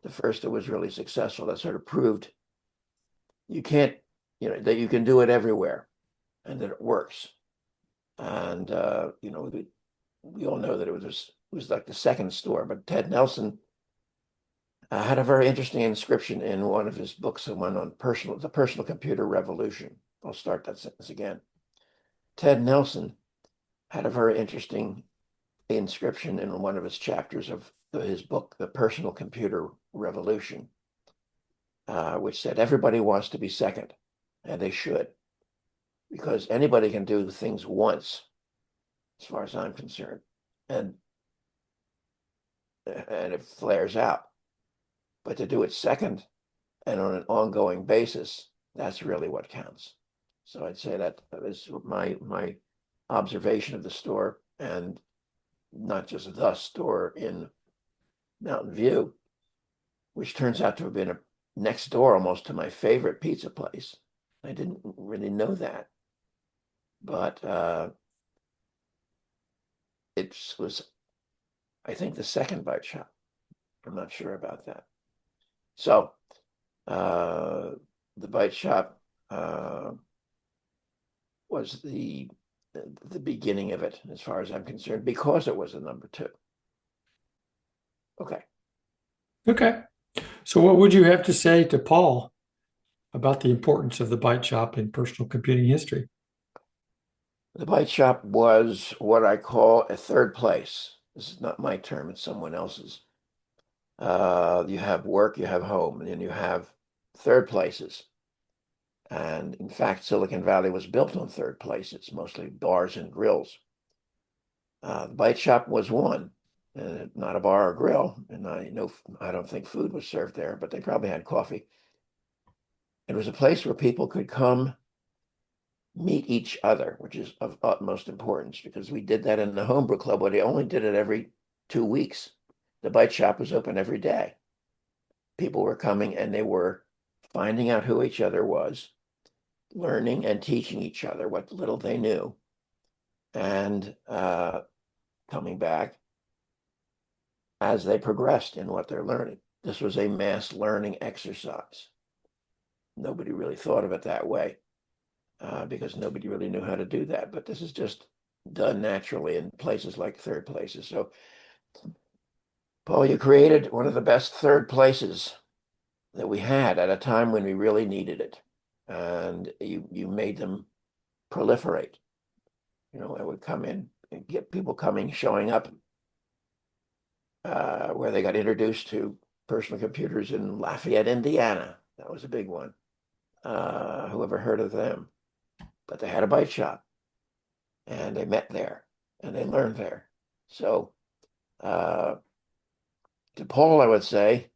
The first that was really successful, that sort of proved you can't, that you can do it everywhere and that it works. And, we all know that it was like the second store, but Ted Nelson had a very interesting inscription in one of his books, the one on the personal computer revolution. I'll start that sentence again. Ted Nelson had a very interesting inscription in one of his chapters of his book, The Personal Computer Revolution, which said everybody wants to be second, and they should, because anybody can do things once, as far as I'm concerned, and it flares out. But to do it second and on an ongoing basis, that's really what counts. So I'd say that is my observation of the store, and not just the store in Mountain View, which turns out to have been next door almost to my favorite pizza place. I didn't really know that, but it was, I think, the second Byte Shop. I'm not sure about that. So the Byte Shop was the beginning of it, as far as I'm concerned, because it was the number 2. Okay. So what would you have to say to Paul about the importance of the Byte Shop in personal computing history? The Byte Shop was what I call a third place. This is not my term, it's someone else's. You have work, you have home, and then you have third places. And in fact, Silicon Valley was built on third places, mostly bars and grills. The Byte Shop was one, not a bar or grill. And I don't think food was served there, but they probably had coffee. It was a place where people could come meet each other, which is of utmost importance, because we did that in the Homebrew Club, but they only did it every 2 weeks. The Byte Shop was open every day. People were coming and they were finding out who each other was, learning and teaching each other what little they knew, and coming back as they progressed in what they're learning. This was a mass learning exercise. Nobody really thought of it that way because nobody really knew how to do that. But this is just done naturally in places like third places. So, Paul, you created one of the best third places that we had at a time when we really needed it. And you made them proliferate. I would come in get people showing up where they got introduced to personal computers in Lafayette, Indiana. That was a big one. Whoever heard of them? But they had a byte shop, and they met there, and they learned there. So to Paul, I would say,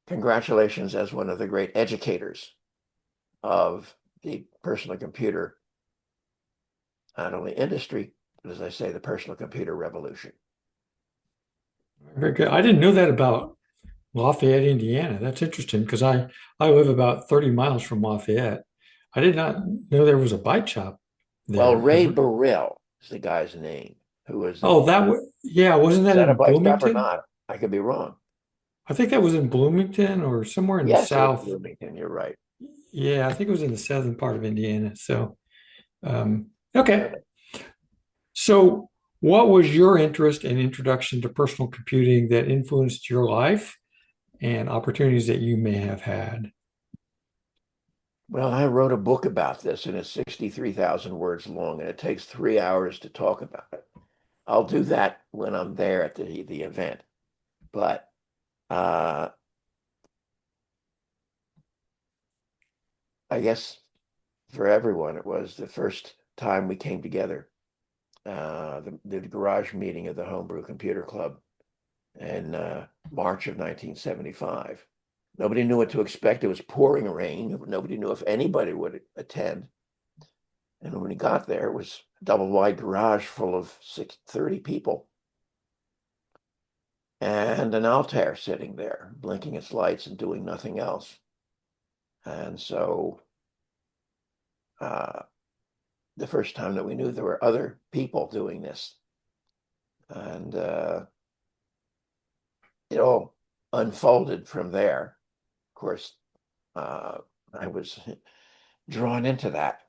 congratulations as one of the great educators of the personal computer, not only industry, but as I say, the personal computer revolution. Very good. I didn't know that about Lafayette, Indiana. That's interesting because I live about 30 miles from Lafayette. I did not know there was a byte shop Well, there. Ray Burrell is the guy's name, who was Oh, yeah, wasn't is that that a in byte shop or Bloomington? not? I could be wrong. I think that was in Bloomington or somewhere in the Yes, it was south. Bloomington. You're right. Yeah, I think it was in the southern part of Indiana. So, okay. So, what was your interest and introduction to personal computing that influenced your life and opportunities that you may have had? Well, I wrote a book about this, and it's 63,000 words long, and it takes 3 hours to talk about it. I'll do that when I'm there at the event. But I guess for everyone, it was the first time we came together, the garage meeting of the Homebrew Computer Club in March of 1975. Nobody knew what to expect. It was pouring rain. Nobody knew if anybody would attend. And when we got there, it was a double-wide garage full of 30 people. And an Altair sitting there, blinking its lights and doing nothing else. And so the first time that we knew there were other people doing this. And it all unfolded from there. Of course, I was drawn into that,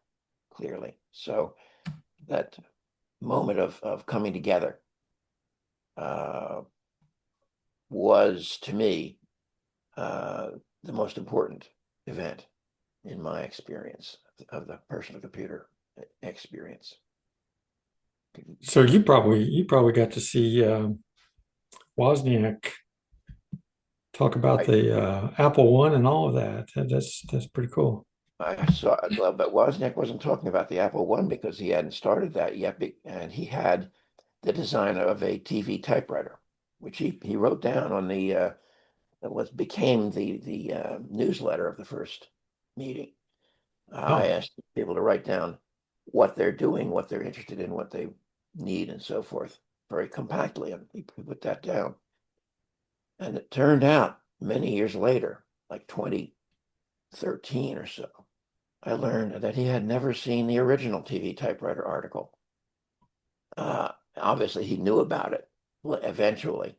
clearly. So that moment of coming together was, to me, the most important event in my experience of the personal computer experience. So you probably got to see Wozniak talk about the Apple One and all of that. That's pretty cool. I saw, well, but Wozniak wasn't talking about the Apple One because he hadn't started that yet, and he had the design of a TV typewriter, which he wrote down on the what became the newsletter of the first meeting. I asked people to write down what they're doing, what they're interested in, what they need, and so forth, very compactly, and he put that down. And it turned out many years later, like 2013 or so, I learned that he had never seen the original TV typewriter article. Obviously, he knew about it eventually,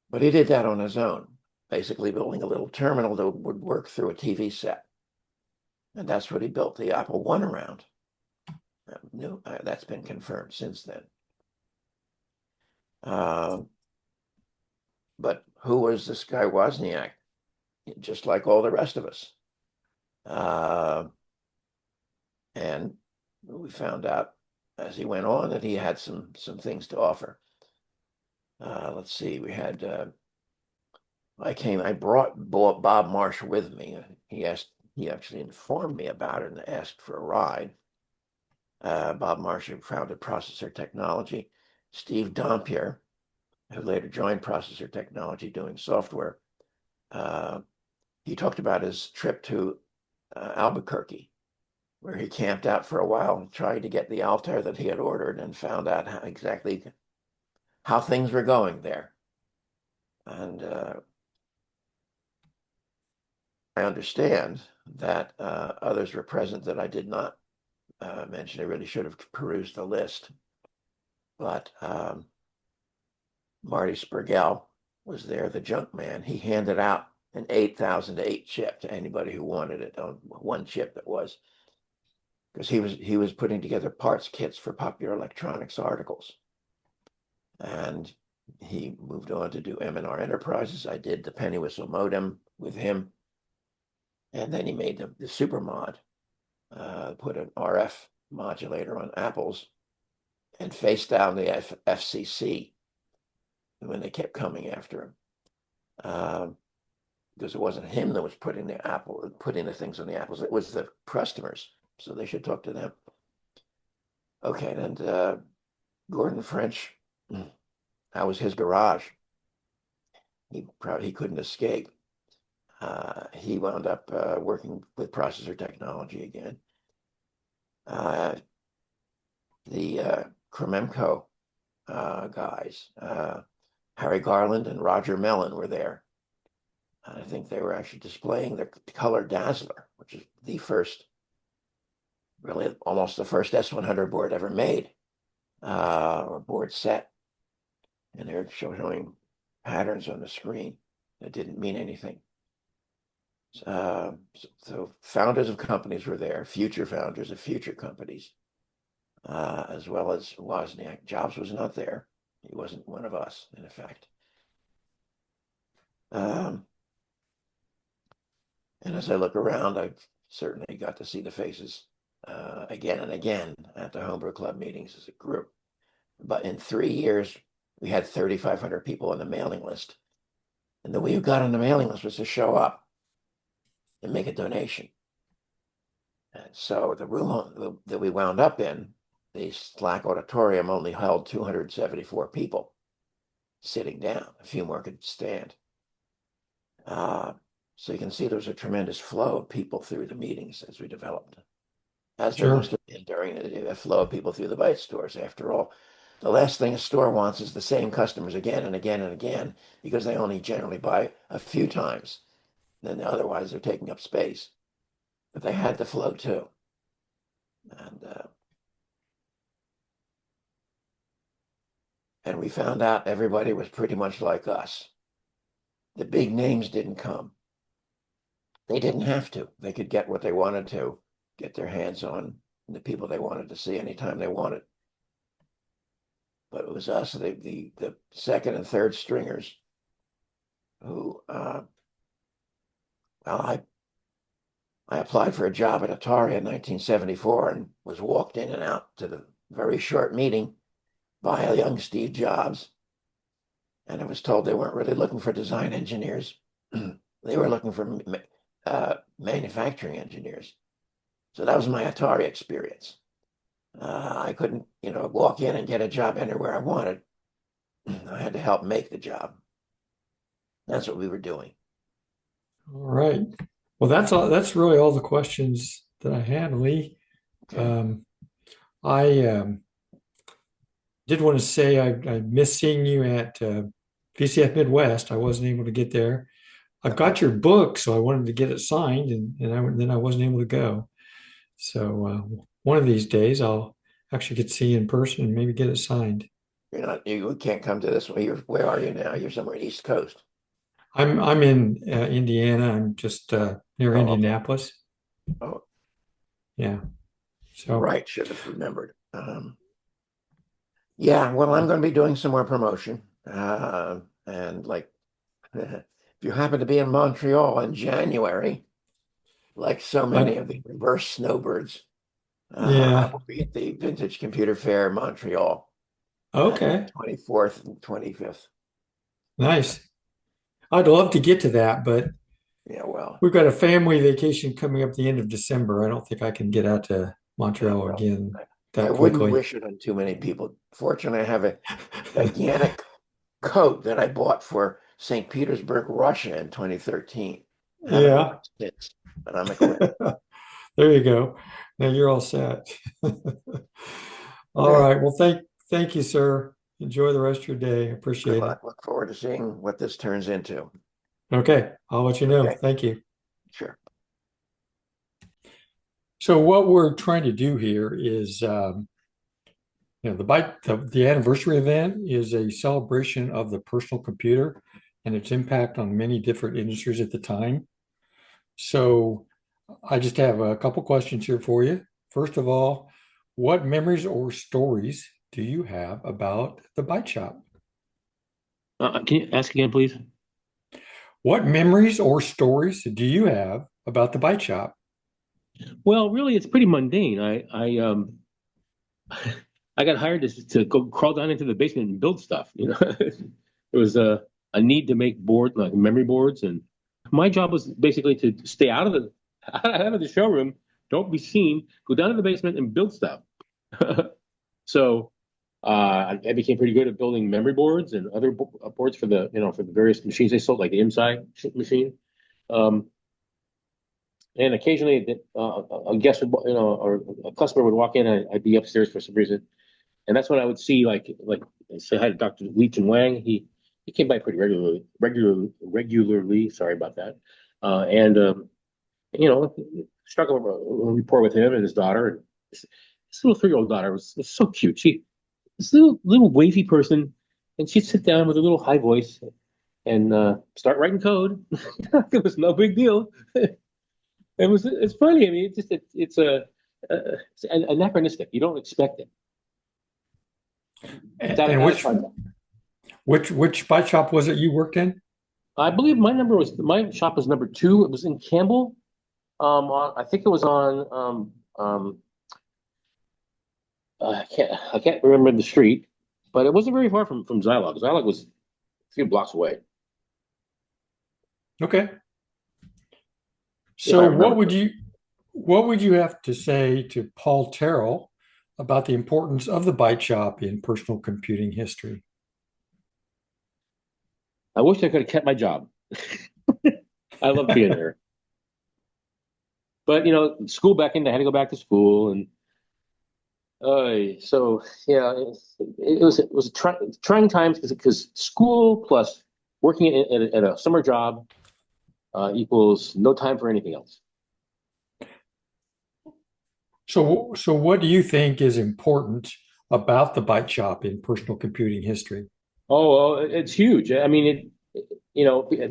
but he did that on his own, basically building a little terminal that would work through a TV set. And that's what he built the Apple One around. That's been confirmed since then. But who was this guy Wozniak? Just like all the rest of us. And we found out as he went on that he had some things to offer. Let's see, we had, I brought Bob Marsh with me. He actually informed me about it and asked for a ride. Bob Marsh founded Processor Technology. Steve Dompier, who later joined Processor Technology doing software, he talked about his trip to Albuquerque, where he camped out for a while and tried to get the Altair that he had ordered and found out exactly how things were going there. And I understand that others were present that I did not mention. I really should have perused the list. But Marty Spergel was there, the junk man. He handed out an 8008 chip to anybody who wanted it, on one chip that was, because he was putting together parts kits for Popular Electronics articles. And he moved on to do M&R Enterprises. I did the penny whistle modem with him. And then he made the super mod, put an RF modulator on Apples. and faced down the FCC when they kept coming after him. Because it wasn't him that was putting the things on the apples. It was the customers. So they should talk to them. Okay, and Gordon French, that was his garage. He couldn't escape. He wound up working with processor technology again. The Krememco guys, Harry Garland and Roger Mellon were there. I think they were actually displaying the color Dazzler, which is the first, really almost the first S100 board ever made, or board set. And they're showing patterns on the screen that didn't mean anything. So founders of companies were there, future founders of future companies, as well as Wozniak. Jobs was not there. He wasn't one of us, in effect. And as I look around, I've certainly got to see the faces again and again at the Homebrew Club meetings as a group. But in 3 years, we had 3,500 people on the mailing list. And the way you got on the mailing list was to show up and make a donation. And so the room that we wound up in, the Slack Auditorium, only held 274 people sitting down. A few more could stand. So you can see there was a tremendous flow of people through the meetings as we developed, as there must have been during the flow of people through the Byte stores. After all, the last thing a store wants is the same customers again and again and again, because they only generally buy a few times. Then otherwise they're taking up space. But they had the flow too. And we found out everybody was pretty much like us. The big names didn't come. They didn't have to. They could get what they wanted to, get their hands on the people they wanted to see anytime they wanted. But it was us, the second and third stringers, who, I applied for a job at Atari in 1974 and was walked in and out to the very short meeting by a young Steve Jobs. And I was told they weren't really looking for design engineers. They were looking for manufacturing engineers. So that was my Atari experience. I couldn't, walk in and get a job anywhere I wanted. I had to help make the job. That's what we were doing. All right. Well, that's all. That's really all the questions that I had, Lee. Okay. I did want to say I missed seeing you at VCF Midwest. I wasn't able to get there. I've got your book, so I wanted to get it signed, and then I wasn't able to go. So one of these days, I'll actually get to see you in person and maybe get it signed. You can't come to this one. Where are you now? You're somewhere East Coast. I'm in Indiana. I'm just near Indianapolis. Oh, yeah. So right, should have remembered. Yeah, well, I'm going to be doing some more promotion, and like, if you happen to be in Montreal in January, like so many of the reverse snowbirds, I will be at the Vintage Computer Fair in Montreal. Okay. 24th and 25th. Nice. I'd love to get to that, but yeah, well, we've got a family vacation coming up the end of December. I don't think I can get out to Montreal again that quickly. Wouldn't wish it on too many people. Fortunately, I have a gigantic coat that I bought for St. Petersburg, Russia in 2013. Yeah. But I'm equipped. There you go. Now you're all set. All right. Well, thank you, sir. Enjoy the rest of your day. Appreciate it. Look forward to seeing what this turns into. Okay. I'll let you know. Okay. Thank you. Sure. So what we're trying to do here is, the anniversary event is a celebration of the personal computer and its impact on many different industries at the time. So I just have a couple questions here for you. First of all, what memories or stories do you have about the Byte Shop? Can you ask again, please? What memories or stories do you have about the Byte Shop? Well, really, it's pretty mundane. I I got hired to go crawl down into the basement and build stuff. It was a need to make like memory boards, and my job was basically to stay out of the showroom, don't be seen, go down to the basement and build stuff. So I became pretty good at building memory boards and other boards for the various machines they sold, like the inside machine. And occasionally, a guest would, or a customer would walk in, and I'd be upstairs for some reason, and that's when I would see like say hi to Dr. Leach and Wang. He came by pretty regularly. Sorry about that. And struck a rapport with him and his daughter. And this little 3-year-old daughter was so cute. This little wavy person, and she'd sit down with a little high voice and start writing code. It was no big deal. It's funny. I mean, it's anachronistic. You don't expect it. And which Byte Shop was it you worked in? I believe my shop was number 2. It was in Campbell. I think it was on I can't remember the street, but it wasn't very far from Zilog. Zilog was a few blocks away. Okay. So what would you have to say to Paul Terrell about the importance of the Byte Shop in personal computing history? I wish I could have kept my job. I love being there. But school back in, I had to go back to school, and so yeah, it was trying times because school plus working at a summer job equals no time for anything else. So what do you think is important about the Byte Shop in personal computing history? Oh, it's huge. I mean,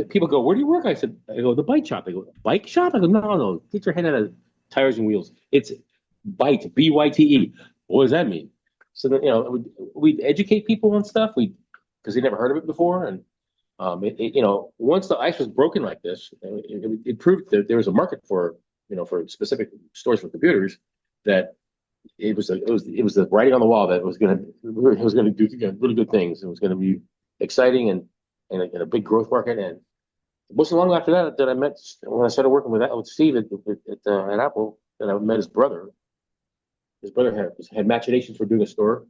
people go, "Where do you work?" I go, "The Byte Shop." They go, "Bike shop?" I go, "No, get your head out of tires and wheels. It's Byte, BYTE. What does that mean?" So that we'd educate people on stuff because they never heard of it before, and once the ice was broken like this, it proved that there was a market for specific stores for computers, that it was the writing on the wall that it was going to do really good things. It was going to be exciting and a big growth market. And it wasn't long after that I met, when I started working with Steve at Apple, that I met his brother. His brother had machinations for doing a store.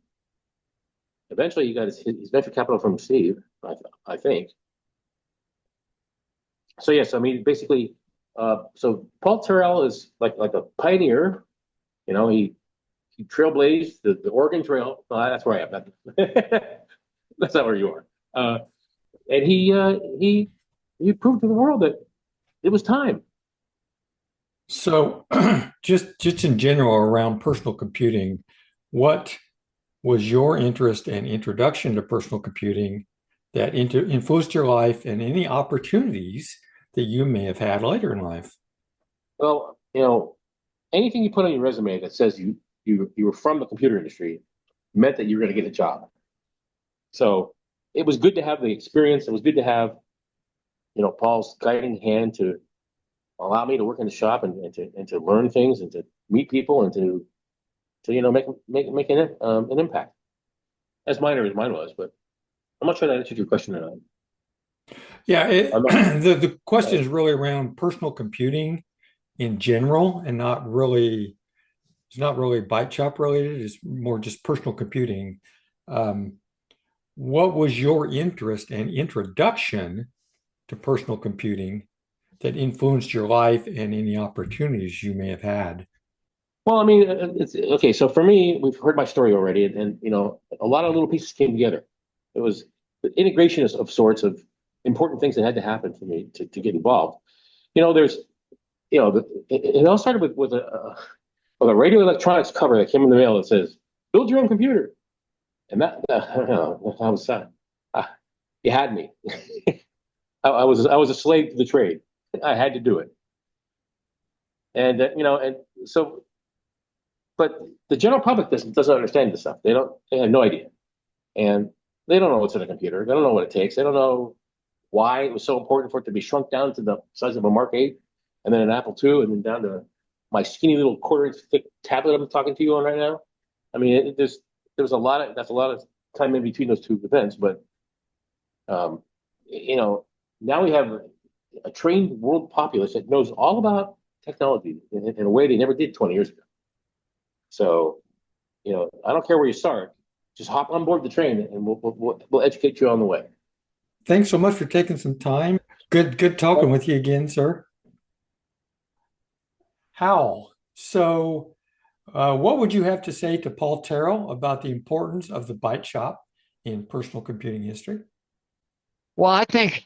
Eventually, he got his venture capital from Steve, I think. So yes, I mean, basically, so Paul Terrell is like a pioneer. He trailblazed the Oregon Trail. Well, that's where I am. That's not where you are. And he proved to the world that it was time. So just in general around personal computing, what was your interest and introduction to personal computing that influenced your life and any opportunities that you may have had later in life? Well, anything you put on your resume that says you were from the computer industry meant that you were going to get a job. So it was good to have the experience. It was good to have, Paul's guiding hand to allow me to work in the shop and to learn things and to meet people and to make an impact. As minor as mine was, but I'm not sure that answered your question or not. Yeah, the question is really around personal computing in general, and it's not really Byte Shop related. It's more just personal computing. What was your interest and introduction to personal computing that influenced your life and any opportunities you may have had? Well, I mean, it's okay. So for me, we've heard my story already, and a lot of little pieces came together. It was the integration of sorts of important things that had to happen for me to get involved. There's, it all started with a radio electronics cover that came in the mail that says, "Build your own computer," and that I was you had me. I was a slave to the trade. I had to do it, and and so. But the general public doesn't understand this stuff. They have no idea. And they don't know what's in a computer. They don't know what it takes. They don't know why it was so important for it to be shrunk down to the size of a Mark 8 and then an Apple II and then down to my skinny little quarter-inch thick tablet I'm talking to you on right now. I mean, there's that's a lot of time in between those two events, but you know, now we have a trained world populace that knows all about technology in a way they never did 20 years ago. So, you know, I don't care where you start, just hop on board the train and we'll educate you on the way. Thanks so much for taking some time. Good talking with you again, sir. Howell, so what would you have to say to Paul Terrell about the importance of the Byte Shop in personal computing history? Well, I think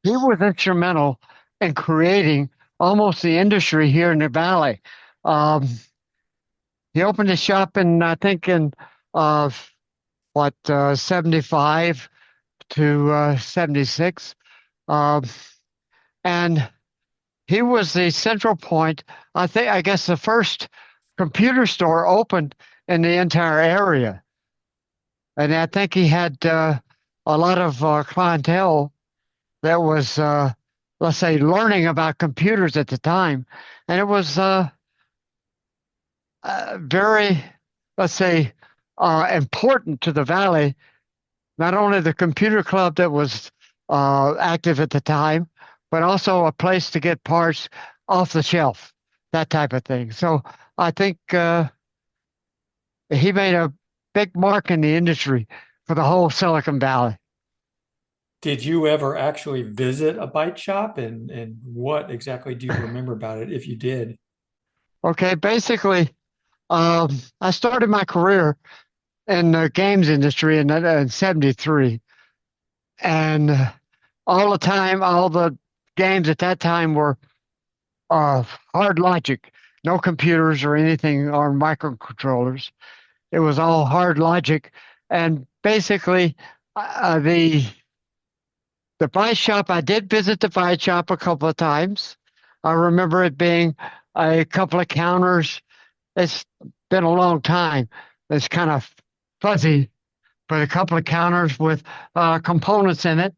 he was instrumental in creating almost the industry here in the Valley. He opened a shop I think in 75 to 76. And he was the central point. I guess the first computer store opened in the entire area. And I think he had a lot of clientele that was, let's say, learning about computers at the time. And it was very, let's say, important to the Valley. Not only the computer club that was active at the time, but also a place to get parts off the shelf, that type of thing. So I think he made a big mark in the industry for the whole Silicon Valley. Did you ever actually visit a Byte Shop, and what exactly do you remember about it, if you did? Okay, basically, I started my career in the games industry in 73. And all the time, all the games at that time were hard logic, no computers or anything or microcontrollers. It was all hard logic. And basically, the Byte Shop, I did visit the Byte Shop a couple of times. I remember it being a couple of counters. It's been a long time. It's kind of fuzzy, but a couple of counters with components in it.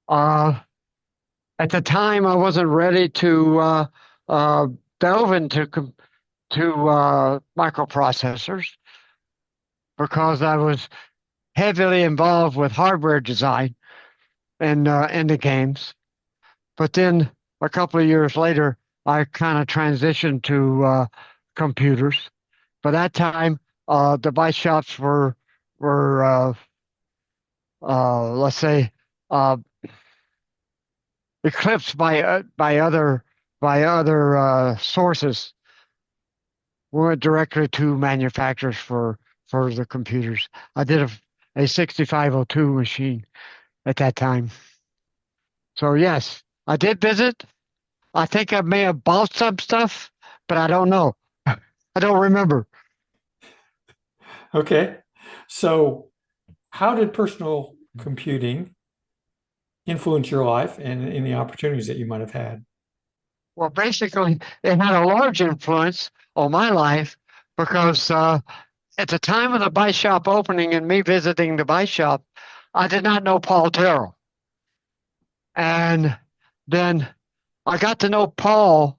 At the time, I wasn't ready to delve into microprocessors because I was heavily involved with hardware design in the games. But then a couple of years later, I kind of transitioned to computers. By that time, the Byte Shops were let's say eclipsed by other sources. We went directly to manufacturers for the computers. I did a 6502 machine at that time. So yes, I did visit. I think I may have bought some stuff, but I don't know. I don't remember. Okay. So how did personal computing influence your life and in the opportunities that you might have had? Well, basically, it had a large influence on my life because at the time of the Byte Shop opening and me visiting the Byte Shop, I did not know Paul Terrell. And then I got to know Paul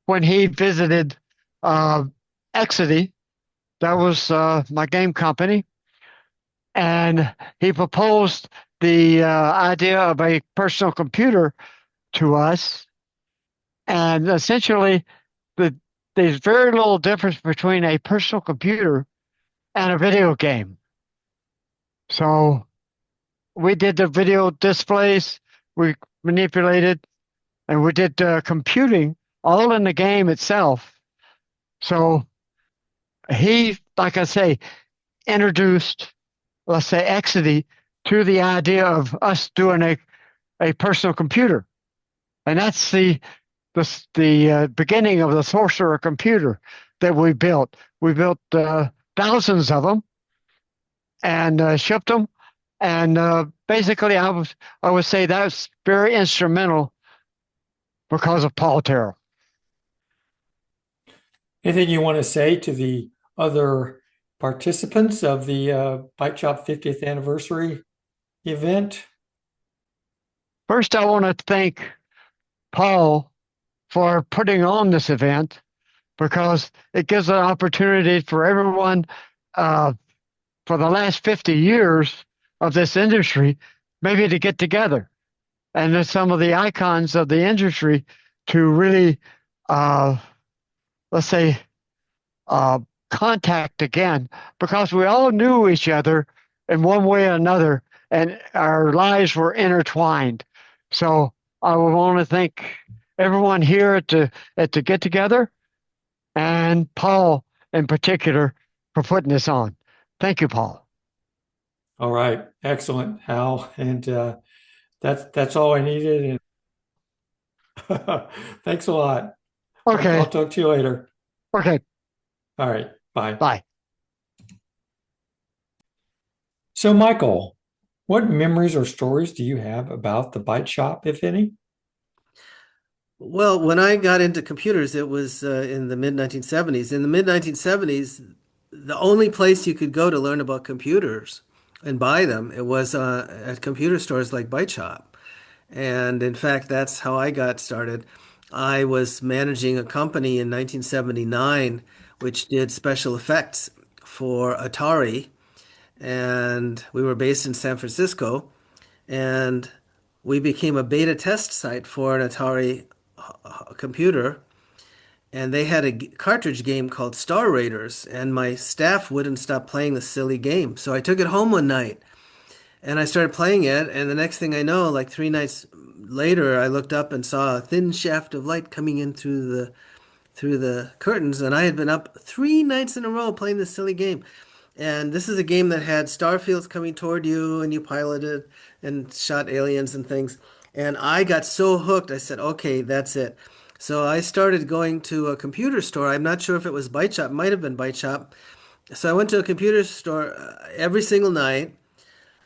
when he visited Exidy. That was my game company. And he proposed the idea of a personal computer to us. And essentially, there's very little difference between a personal computer and a video game. So we did the video displays, we manipulated, and we did computing all in the game itself. So he, like I say, introduced, let's say, Exidy to the idea of us doing a personal computer. And that's the beginning of the Sorcerer computer that we built. We built thousands of them and shipped them. And basically, I would say that was very instrumental because of Paul Terrell. Anything you want to say to the other participants of the Byte Shop 50th anniversary event? First, I want to thank Paul for putting on this event because it gives an opportunity for everyone for the last 50 years of this industry, maybe to get together. And then some of the icons of the industry to really, let's say, contact again, because we all knew each other in one way or another, and our lives were intertwined. So I would want to thank everyone here at the get together, and Paul in particular for putting this on. Thank you, Paul. All right. Excellent, Hal. And that's all I needed. And thanks a lot. Okay. I'll talk to you later. Okay. All right. Bye. Bye. So, Michael, what memories or stories do you have about the Byte Shop, if any? Well, when I got into computers, it was in the mid-1970s. In the mid-1970s, the only place you could go to learn about computers and buy them, it was at computer stores like Byte Shop. And in fact, that's how I got started. I was managing a company in 1979 which did special effects for Atari, and we were based in San Francisco, and we became a beta test site for an Atari computer, and they had a cartridge game called Star Raiders, and my staff wouldn't stop playing the silly game. So I took it home one night and I started playing it, and the next thing I know, like 3 nights later, I looked up and saw a thin shaft of light coming in through the curtains, and I had been up 3 nights in a row playing this silly game. And this is a game that had star fields coming toward you, and you piloted and shot aliens and things. And I got so hooked, I said, okay, that's it. So I started going to a computer store. I'm not sure if it was Byte Shop, might have been Byte Shop. So I went to a computer store every single night,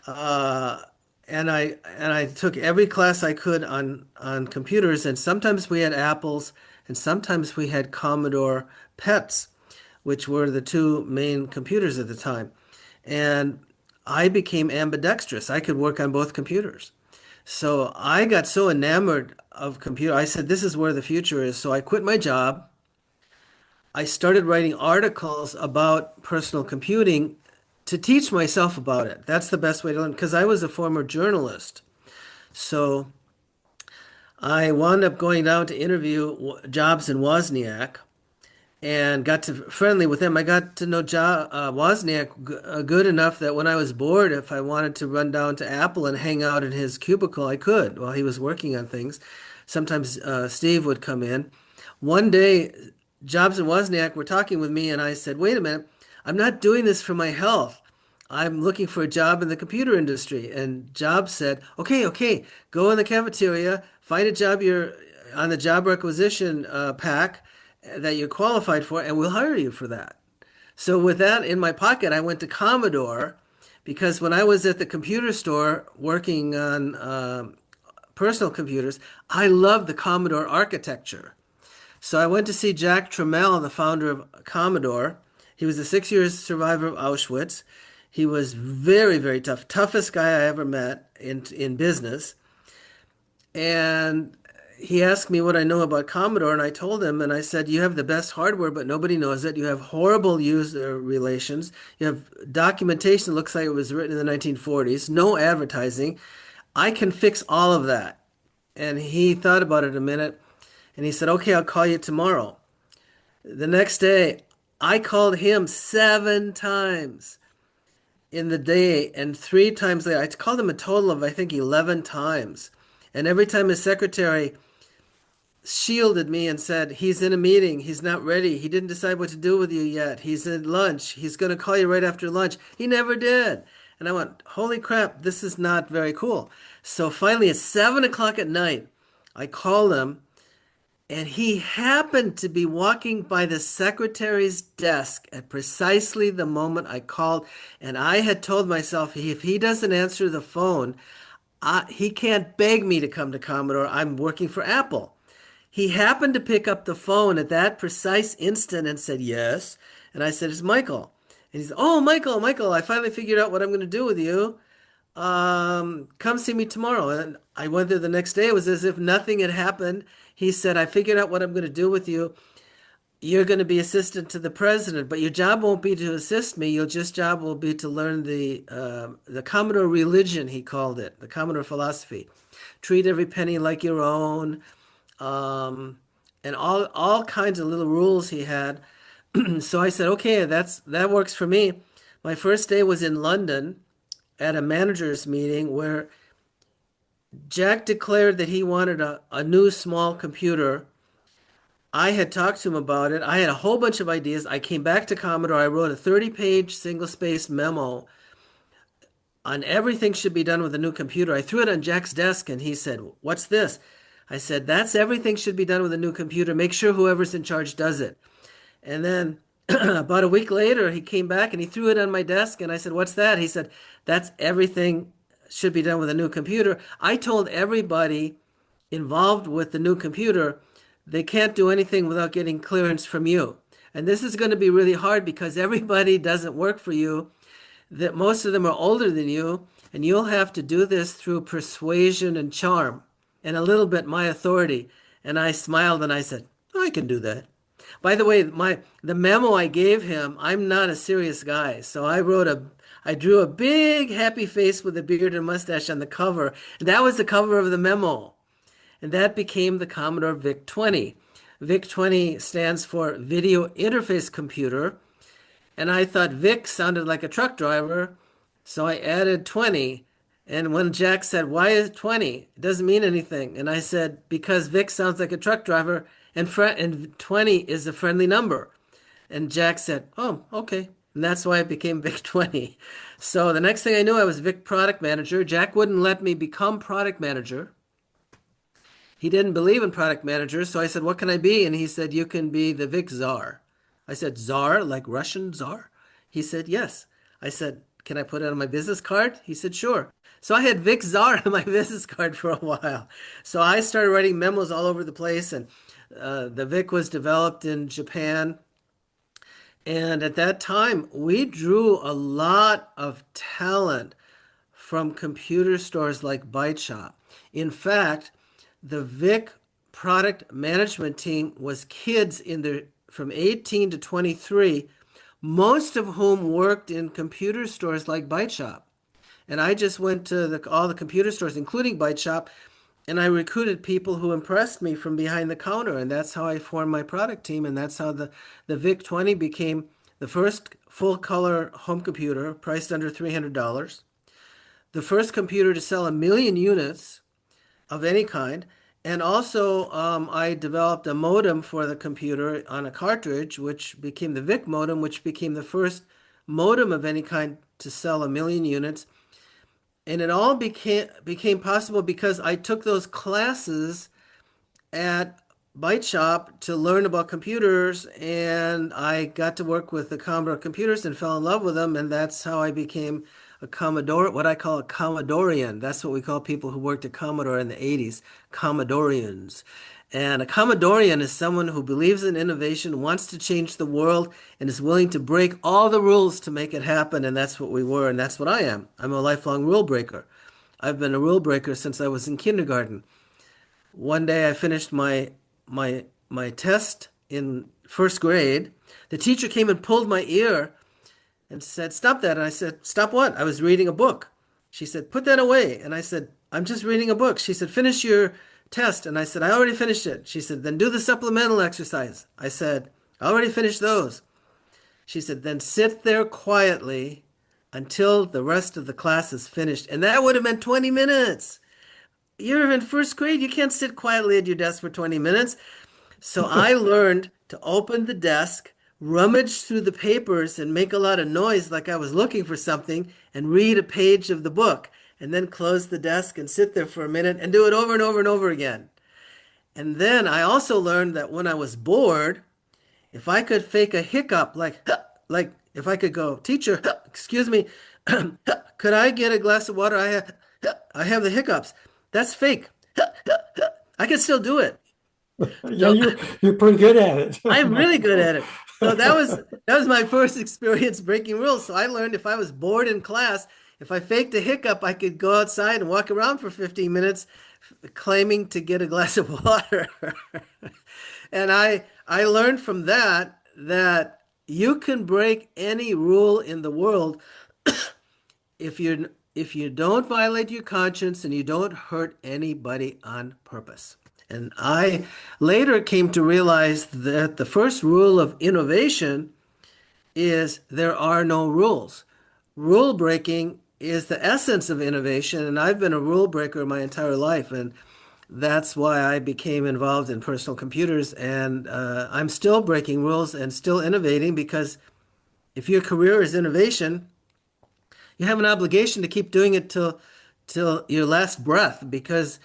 and I took every class I could on computers. And sometimes we had Apples, and sometimes we had Commodore PETs, which were the two main computers at the time. And I became ambidextrous. I could work on both computers. So I got so enamored of computer. I said, this is where the future is. So I quit my job. I started writing articles about personal computing to teach myself about it. That's the best way to learn, because I was a former journalist. So I wound up going down to interview jobs in Wozniak and got to friendly with him. I got to know Wozniak good enough that when I was bored, if I wanted to run down to Apple and hang out in his cubicle, I could while he was working on things. Sometimes Steve would come in. One day, Jobs and Wozniak were talking with me, and I said, wait a minute, I'm not doing this for my health. I'm looking for a job in the computer industry. And Jobs said, okay, go in the cafeteria, find a job you're on the job requisition pack that you're qualified for, and we'll hire you for that. So with that in my pocket, I went to Commodore, because when I was at the computer store working on personal computers, I loved the Commodore architecture. So I went to see Jack Tramiel, the founder of Commodore. He was a 6-year survivor of Auschwitz. He was very, very tough, toughest guy I ever met in business. And he asked me what I know about Commodore, and I told him, and I said, you have the best hardware, but nobody knows it. You have horrible user relations. You have documentation that looks like it was written in the 1940s, no advertising. I can fix all of that. And he thought about it a minute, and he said, okay, I'll call you tomorrow. The next day, I called him 7 times in the day, and 3 times later, I called him a total of, I think, 11 times. And every time his secretary shielded me and said, he's in a meeting, he's not ready, he didn't decide what to do with you yet, he's at lunch, he's going to call you right after lunch. He never did. And I went, holy crap, this is not very cool. So finally at 7 o'clock at night, I called him, and he happened to be walking by the secretary's desk at precisely the moment I called. And I had told myself, if he doesn't answer the phone, he can't beg me to come to Commodore. I'm working for Apple. He happened to pick up the phone at that precise instant and said, yes. And I said, it's Michael. And he said, oh, Michael, I finally figured out what I'm going to do with you. Come see me tomorrow. And I went there the next day. It was as if nothing had happened. He said, I figured out what I'm going to do with you. you're going to be assistant to the president, but your job won't be to assist me. Your just job will be to learn the Commodore religion, he called it, the Commodore philosophy. Treat every penny like your own, and all kinds of little rules he had. So I said, okay, that works for me. My first day was in London at a managers meeting where Jack declared that he wanted a new small computer. I had talked to him about it. I had a whole bunch of ideas. I came back to Commodore. I wrote a 30-page single-spaced memo on everything should be done with a new computer. I threw it on Jack's desk and he said, "What's this?" I said, "That's everything should be done with a new computer. Make sure whoever's in charge does it." And then about a week later, he came back and he threw it on my desk and I said, "What's that?" He said, "That's everything should be done with a new computer." I told everybody involved with the new computer they can't do anything without getting clearance from you. And this is going to be really hard because everybody doesn't work for you, that most of them are older than you, and you'll have to do this through persuasion and charm and a little bit my authority. And I smiled and I said, "I can do that." By the way, the memo I gave him, I'm not a serious guy, so I drew a big happy face with a beard and mustache on the cover, and that was the cover of the memo. And that became the Commodore VIC-20. VIC-20 stands for Video Interface Computer. And I thought Vic sounded like a truck driver, so I added 20. And when Jack said, "Why is 20? It doesn't mean anything." And I said, "Because Vic sounds like a truck driver, and 20 is a friendly number." And Jack said, "Oh, okay." And that's why it became VIC-20. So the next thing I knew, I was Vic product manager. Jack wouldn't let me become product manager. He didn't believe in product managers, so I said, "What can I be?" And he said, "You can be the Vic Czar." I said, "Czar, like Russian Czar?" He said, "Yes." I said, "Can I put it on my business card?" He said, "Sure." So I had Vic Czar on my business card for a while. So I started writing memos all over the place, and the Vic was developed in Japan. And at that time, we drew a lot of talent from computer stores like Byte Shop. In fact, the Vic product management team was kids from 18 to 23, most of whom worked in computer stores like Byte Shop. And I just went to all the computer stores, including Byte Shop, and I recruited people who impressed me from behind the counter. And that's how I formed my product team. And that's how the VIC-20 became the first full-color home computer, priced under $300, the first computer to sell 1 million units of any kind. And also, I developed a modem for the computer on a cartridge, which became the VIC modem, which became the first modem of any kind to sell 1 million units. And it all became possible because I took those classes at Byte Shop to learn about computers, and I got to work with the Commodore computers and fell in love with them, and that's how I became a Commodore, what I call a Commodorian. That's what we call people who worked at Commodore in the 80s, Commodorians. And a Commodorian is someone who believes in innovation, wants to change the world, and is willing to break all the rules to make it happen. And that's what we were, and that's what I am. I'm a lifelong rule breaker. I've been a rule breaker since I was in kindergarten. One day I finished my test in first grade. The teacher came and pulled my ear and said, "Stop that." And I said, "Stop what?" I was reading a book. She said, "Put that away." And I said, "I'm just reading a book." She said, "Finish your test." And I said, "I already finished it." She said, "Then do the supplemental exercise." I said, "I already finished those." She said, "Then sit there quietly until the rest of the class is finished." And that would have been 20 minutes. You're in first grade. You can't sit quietly at your desk for 20 minutes. So I learned to open the desk, rummage through the papers, and make a lot of noise like I was looking for something, and read a page of the book, and then close the desk and sit there for a minute and do it over and over and over again. And then I also learned that when I was bored, if I could fake a hiccup, like if I could go, "Teacher, excuse me, could I get a glass of water? I have the hiccups." That's fake. I can still do it. Yeah, you're pretty good at it. I'm really good at it. So that was my first experience breaking rules. So I learned if I was bored in class, if I faked a hiccup, I could go outside and walk around for 15 minutes claiming to get a glass of water. And I I learned from that you can break any rule in the world if you don't violate your conscience and you don't hurt anybody on purpose. And I later came to realize that the first rule of innovation is there are no rules. Rule breaking is the essence of innovation, and I've been a rule breaker my entire life, and that's why I became involved in personal computers. And I'm still breaking rules and still innovating, because if your career is innovation, you have an obligation to keep doing it till your last breath, because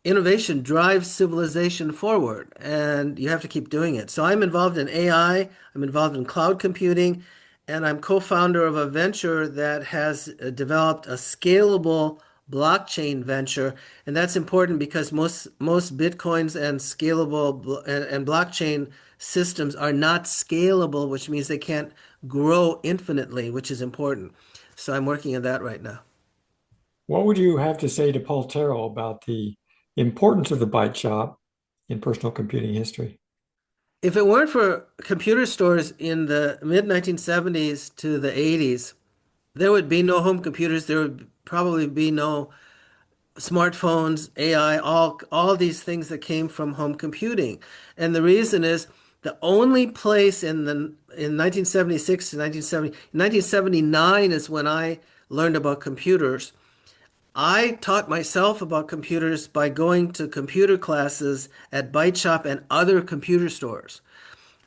innovation drives civilization forward and you have to keep doing it. So I'm involved in AI, I'm involved in cloud computing, and I'm co-founder of a venture that has developed a scalable blockchain venture. And that's important because most Bitcoins and scalable and blockchain systems are not scalable, which means they can't grow infinitely, which is important. So I'm working on that right now. What would you have to say to Paul Terrell about the importance of the Byte Shop in personal computing history? If it weren't for computer stores in the mid 1970s to the 80s, there would be no home computers. There would probably be no smartphones, AI, all these things that came from home computing. And the reason is the only place in 1976 to 1979 is when I learned about computers. I taught myself about computers by going to computer classes at Byte Shop and other computer stores,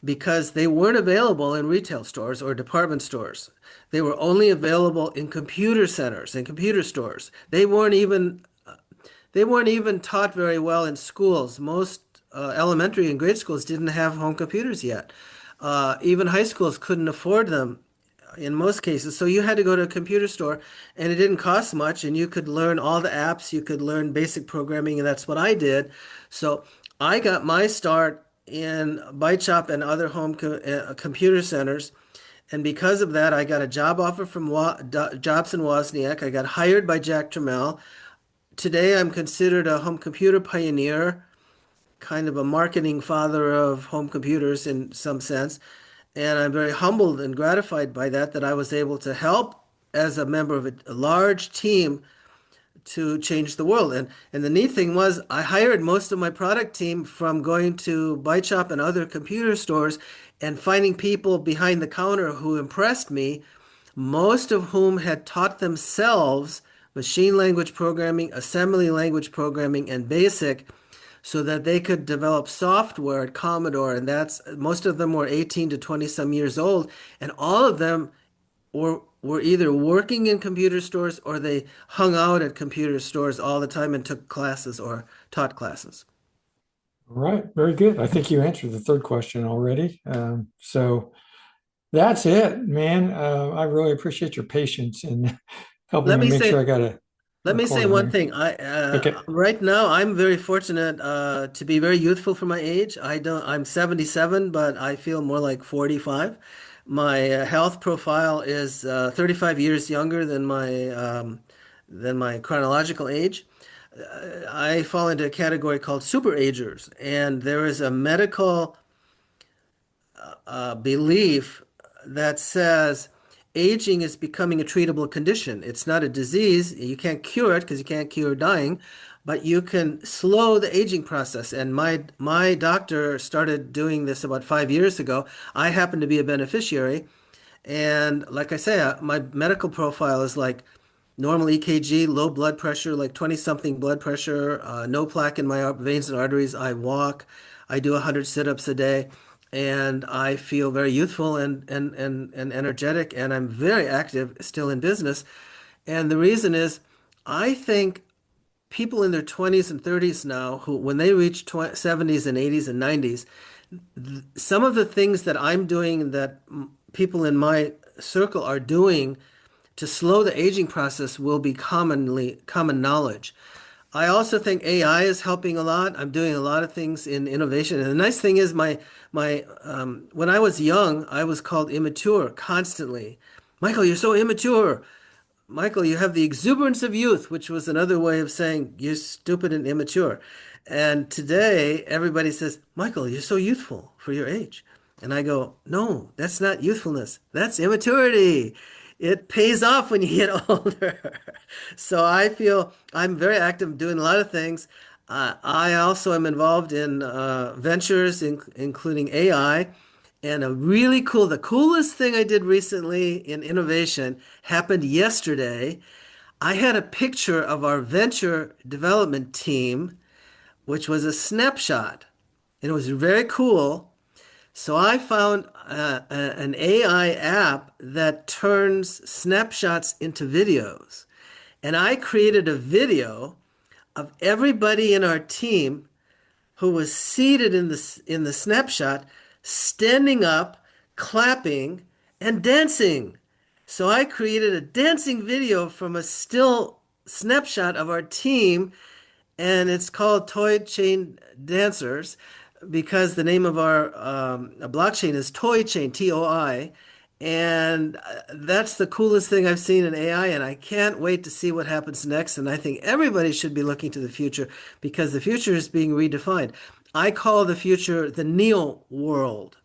because they weren't available in retail stores or department stores. They were only available in computer centers and computer stores. They weren't even taught very well in schools. Most elementary and grade schools didn't have home computers yet. Even high schools couldn't afford them in most cases. So you had to go to a computer store, and it didn't cost much, and you could learn all the apps, you could learn basic programming, and that's what I did. So I got my start in Byte Shop and other home computer centers. And because of that, I got a job offer from Jobson Wozniak. I got hired by Jack Tramiel. Today, I'm considered a home computer pioneer, kind of a marketing father of home computers in some sense. And I'm very humbled and gratified by that I was able to help as a member of a large team to change the world. And the neat thing was I hired most of my product team from going to Byte Shop and other computer stores and finding people behind the counter who impressed me, most of whom had taught themselves machine language programming, assembly language programming, and BASIC, so that they could develop software at Commodore. And that's, most of them were 18 to 20 some years old, and all of them were either working in computer stores or they hung out at computer stores all the time and took classes or taught classes. All right, very good. I think you answered the third question already. So that's it, man. I really appreciate your patience in helping Let me me make say- sure I got to. Let me say one thing. Okay. Right now I'm very fortunate to be very youthful for my age. I'm 77, but I feel more like 45. My health profile is 35 years younger than my chronological age. I fall into a category called superagers, and there is a medical belief that says aging is becoming a treatable condition. It's not a disease. You can't cure it because you can't cure dying, but you can slow the aging process. And my doctor started doing this about 5 years ago. I happen to be a beneficiary. And like I say, my medical profile is like normal EKG, low blood pressure, like 20-something blood pressure, no plaque in my veins and arteries. I walk. I do 100 sit-ups a day. And I feel very youthful and energetic, and I'm very active still in business. And the reason is, I think people in their 20s and 30s now, who when they reach 70s and 80s and 90s, some of the things that I'm doing that people in my circle are doing to slow the aging process will be common knowledge. I also think AI is helping a lot. I'm doing a lot of things in innovation. And the nice thing is when I was young, I was called immature constantly. Michael, you're so immature. Michael, you have the exuberance of youth, which was another way of saying you're stupid and immature. And today, everybody says, Michael, you're so youthful for your age. And I go, no, that's not youthfulness. That's immaturity. It pays off when you get older. So I feel I'm very active, doing a lot of things. I also am involved in ventures, including AI. And the coolest thing I did recently in innovation happened yesterday. I had a picture of our venture development team, which was a snapshot. And it was very cool. So I found an AI app that turns snapshots into videos. And I created a video of everybody in our team who was seated in the snapshot, standing up, clapping, and dancing. So I created a dancing video from a still snapshot of our team, and it's called Toy Chain Dancers because the name of our blockchain is Toy Chain, TOI. And that's the coolest thing I've seen in AI, and I can't wait to see what happens next. And I think everybody should be looking to the future because the future is being redefined. I call the future the neo world.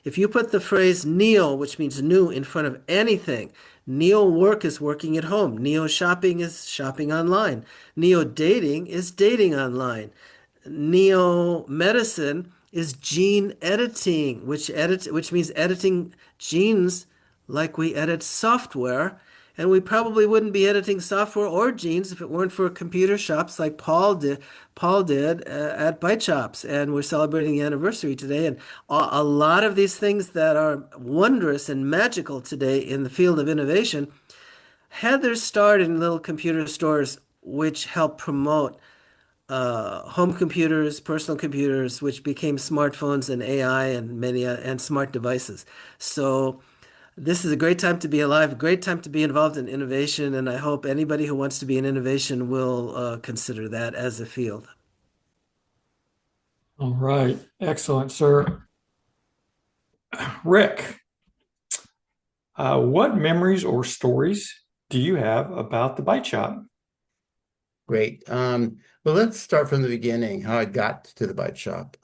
If you put the phrase neo, which means new, in front of anything, neo work is working at home. Neo shopping is shopping online. Neo dating is dating online. Neo medicine is gene editing, which means editing genes like we edit software. And we probably wouldn't be editing software or genes if it weren't for computer shops like Paul did at Byte Shops. And we're celebrating the anniversary today. And a lot of these things that are wondrous and magical today in the field of innovation had their start in little computer stores, which help promote home computers, personal computers, which became smartphones and AI and many and smart devices. So this is a great time to be alive, a great time to be involved in innovation, and I hope anybody who wants to be in innovation will consider that as a field. All right. Excellent, sir. Rick, what memories or stories do you have about the Byte Shop? Great. Well, let's start from the beginning, how I got to the Byte Shop.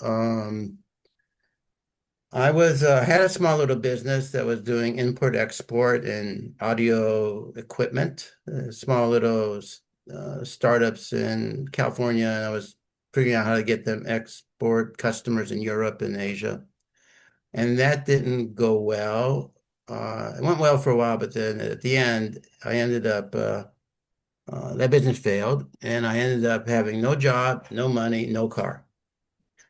I had a small little business that was doing import-export and audio equipment, small little startups in California, and I was figuring out how to get them export customers in Europe and Asia. And that didn't go well. It went well for a while, but then at the end, I ended up that business failed, and I ended up having no job, no money, no car.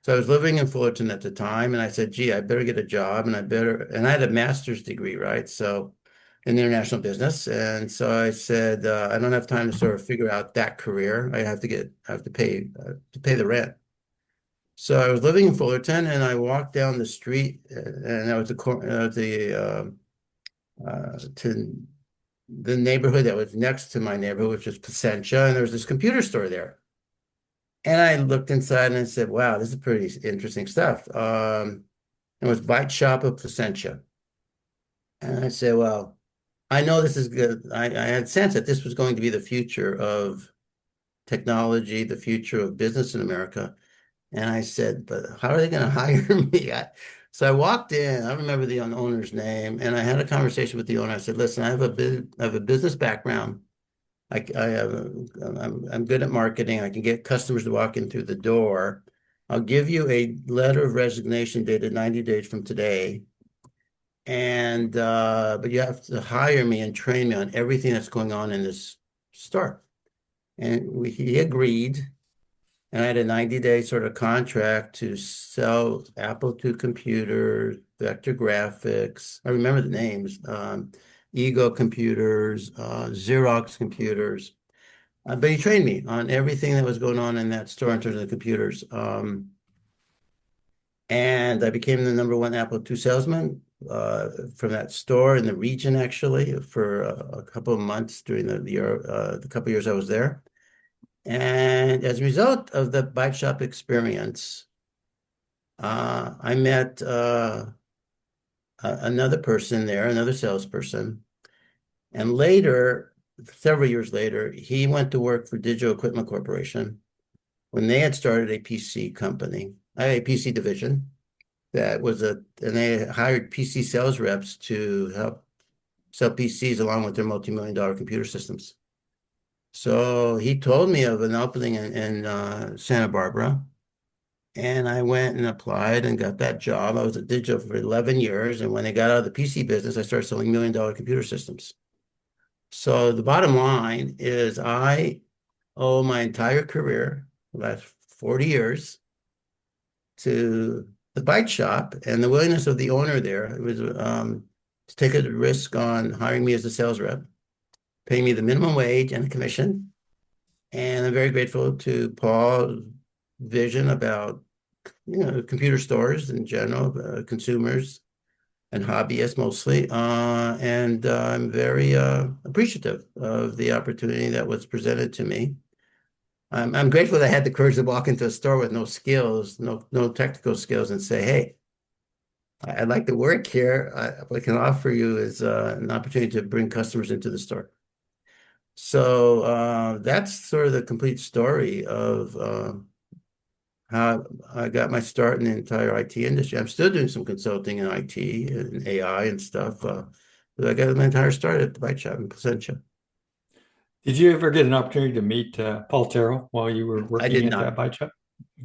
So I was living in Fullerton at the time, and I said, gee, I better get a job, and I had a master's degree, right? So in international business. And so I said, I don't have time to sort of figure out that career. I have to pay the rent. So I was living in Fullerton, and I walked down the street, and I was to the neighborhood that was next to my neighborhood, which was Placentia, and there was this computer store there. And I looked inside and I said, wow, this is pretty interesting stuff. It was Byte Shop of Placentia. And I said, well, I know this is good. I had sense that this was going to be the future of technology, the future of business in America. And I said, but how are they going to hire me? So I walked in, I remember the owner's name, and I had a conversation with the owner. I said, listen, I have a business background. I'm good at marketing. I can get customers to walk in through the door. I'll give you a letter of resignation dated 90 days from today. And but you have to hire me and train me on everything that's going on in this store. And he agreed. And I had a 90-day sort of contract to sell Apple II computers, Vector Graphics. I remember the names, Ego computers, Xerox computers. But he trained me on everything that was going on in that store in terms of the computers. And I became the #1 Apple II salesman from that store in the region, actually, for a couple of months during the couple of years I was there. And as a result of the Byte Shop experience, I met another person there, another salesperson. And later, several years later, he went to work for Digital Equipment Corporation. when they had started a PC company, a PC division and they hired PC sales reps to help sell PCs along with their multi-million-dollar computer systems. So he told me of an opening in Santa Barbara, and I went and applied and got that job. I was at Digital for 11 years, and when I got out of the PC business, I started selling million-dollar computer systems. So the bottom line is I owe my entire career, the last 40 years, to the Byte Shop and the willingness of the owner there. It was to take a risk on hiring me as a sales rep, paying me the minimum wage and a commission. And I'm very grateful to Paul's vision about computer stores in general, consumers and hobbyists mostly. And I'm very appreciative of the opportunity that was presented to me. I'm grateful that I had the courage to walk into a store with no skills, no technical skills, and say, "Hey, I'd like to work here. What I can offer you is an opportunity to bring customers into the store." So that's sort of the complete story of how I got my start in the entire IT industry. I'm still doing some consulting in IT and AI and stuff. But I got my entire start at the Byte Shop in Placentia. Did you ever get an opportunity to meet Paul Terrell while you were I did working at that not. Byte Shop?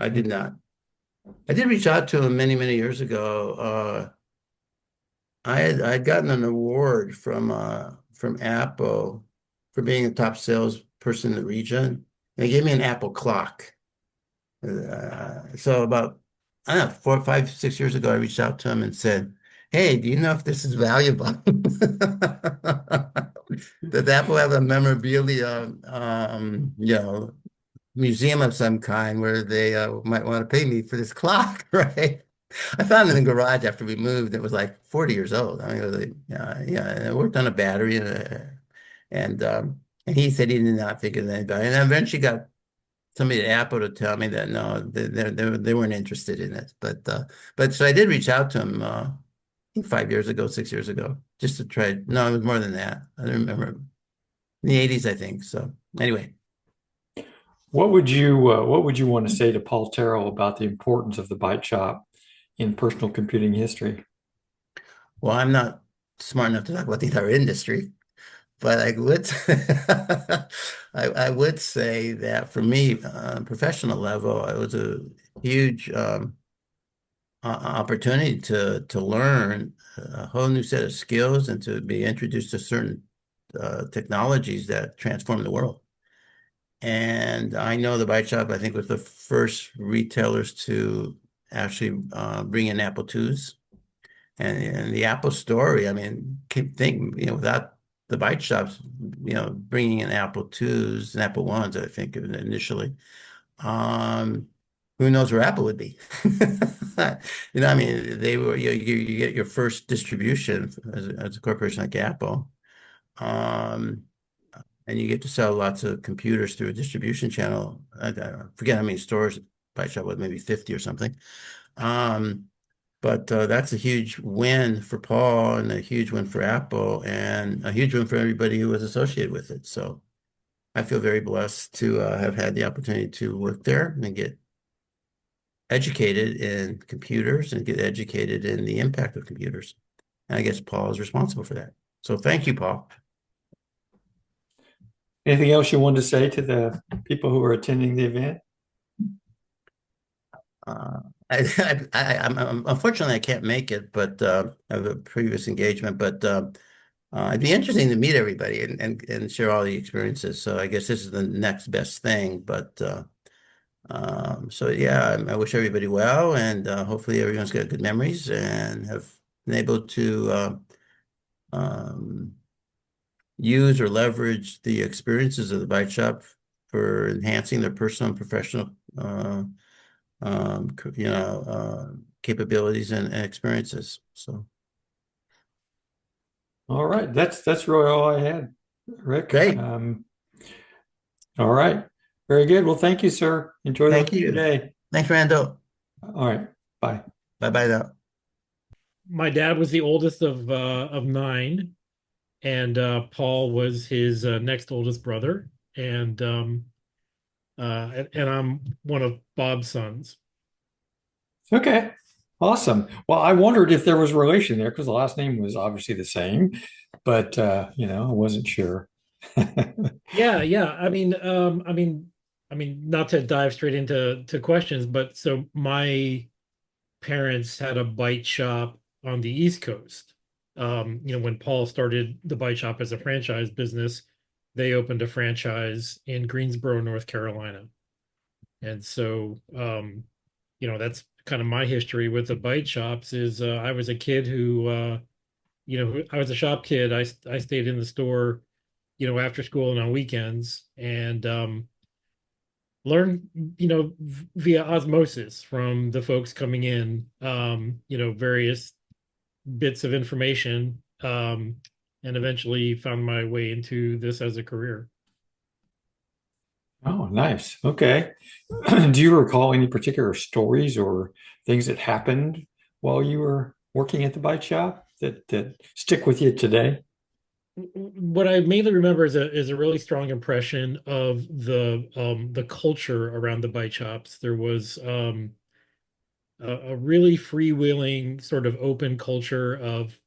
I did not. I did reach out to him many, many years ago. I'd gotten an award from Apple for being a top salesperson in the region. They gave me an Apple clock. So about, I don't know, 4, 5, 6 years ago, I reached out to him and said, "Hey, do you know if this is valuable?" Does Apple have a memorabilia, museum of some kind where they might want to pay me for this clock, right? I found it in the garage after we moved. It was like 40 years old. I mean, it was like, and it worked on a battery, and he said he did not think of anybody. And I eventually got somebody at Apple to tell me that no, they weren't interested in it. But so I did reach out to him, I think 5 years ago, 6 years ago, just to try. No, it was more than that. I don't remember. In the 80s, I think. So anyway. What would you want to say to Paul Terrell about the importance of the Byte Shop in personal computing history? Well, I'm not smart enough to talk about the entire industry, but I would I would say that for me, on a professional level, it was a huge opportunity to learn a whole new set of skills and to be introduced to certain technologies that transform the world. And I know the Byte Shop, I think, was the first retailers to actually bring in Apple IIs. And the Apple story, I mean, think, without the Byte Shops, bringing in Apple IIs and Apple Ones, I think, initially, who knows where Apple would be? I mean, they were, you get your first distribution as a corporation like Apple. And you get to sell lots of computers through a distribution channel. I forget how many stores Byte Shop was, maybe 50 or something. But that's a huge win for Paul and a huge win for Apple and a huge win for everybody who was associated with it. So I feel very blessed to have had the opportunity to work there and get educated in computers and get educated in the impact of computers. And I guess Paul is responsible for that. So thank you, Paul. Anything else you wanted to say to the people who are attending the event? Unfortunately, I can't make it, but I have a previous engagement. But it'd be interesting to meet everybody and share all the experiences. So I guess this is the next best thing. But so yeah, I wish everybody well, and hopefully everyone's got good memories and have been able to use or leverage the experiences of the Byte Shop for enhancing their personal and professional capabilities and experiences. So all right, that's really all I had, Rick. Great. All right, very good. Well, thank you, sir. Enjoy the rest of your day. Thanks, Randall. All right, bye. Bye now. My dad was the oldest of 9, and Paul was his next oldest brother. And and I'm one of Bob's sons. Okay. Awesome. Well, I wondered if there was a relation there because the last name was obviously the same, but I wasn't sure. Yeah, yeah. Not to dive straight into questions, but so my parents had a bite shop on the East Coast. When Paul started the bite shop as a franchise business, they opened a franchise in Greensboro, North Carolina. And so, that's kind of my history with the bite shops is I was a kid who, I was a shop kid. I stayed in the store, after school and on weekends and learned, via osmosis from the folks coming in, various bits of information, and eventually found my way into this as a career. Oh, nice. Okay. Do you recall any particular stories or things that happened while you were working at the bike shop that stick with you today? What I mainly remember is a really strong impression of the culture around the bike shops. There was a really freewheeling, sort of open culture of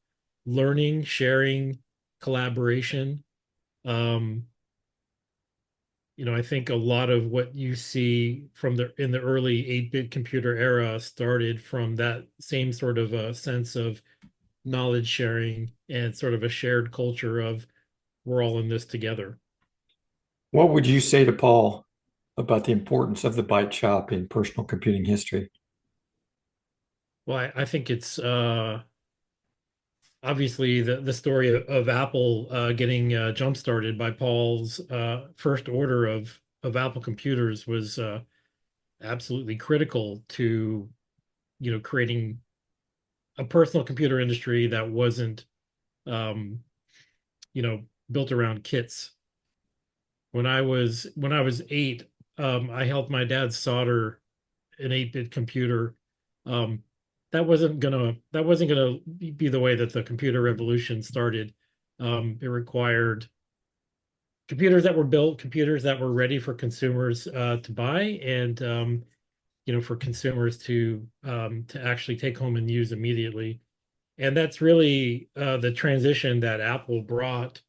learning, sharing, collaboration. Um, I think a lot of what you see in the early 8-bit computer era started from that same sort of a sense of knowledge sharing and sort of a shared culture of we're all in this together. What would you say to Paul about the importance of the bike shop in personal computing history? Well, I think it's obviously the story of Apple getting jump started by Paul's first order of Apple computers was absolutely critical to creating a personal computer industry that wasn't um, built around kits. When I was 8, I helped my dad solder an 8-bit computer. Um, that wasn't gonna be the way that the computer revolution started. It required computers that were built, computers that were ready for consumers to buy, and for consumers to actually take home and use immediately. And that's really the transition that Apple brought.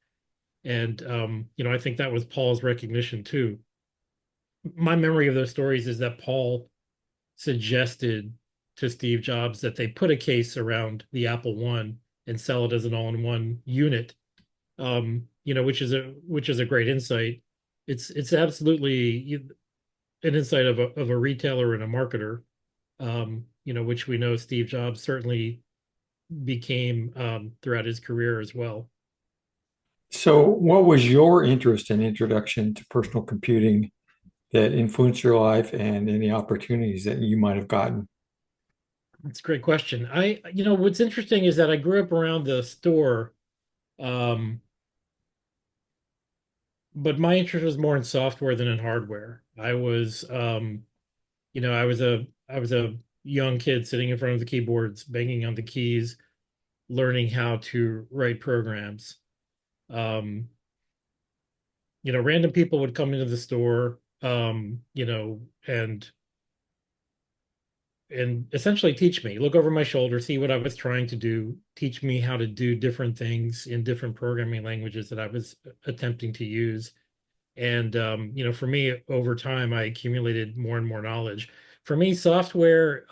And I think that was Paul's recognition too. My memory of those stories is that Paul suggested to Steve Jobs that they put a case around the Apple One and sell it as an all-in-one unit. Which is a great insight. It's absolutely an insight of a retailer and a marketer. Which we know Steve Jobs certainly became throughout his career as well. So, what was your interest and introduction to personal computing that influenced your life and any opportunities that you might have gotten? That's a great question. What's interesting is that I grew up around the store, um, but my interest was more in software than in hardware. I was a young kid sitting in front of the keyboards, banging on the keys, learning how to write programs. Um, Random people would come into the store, and essentially teach me, look over my shoulder, see what I was trying to do, teach me how to do different things in different programming languages that I was attempting to use. And for me, over time, I accumulated more and more knowledge. For me, software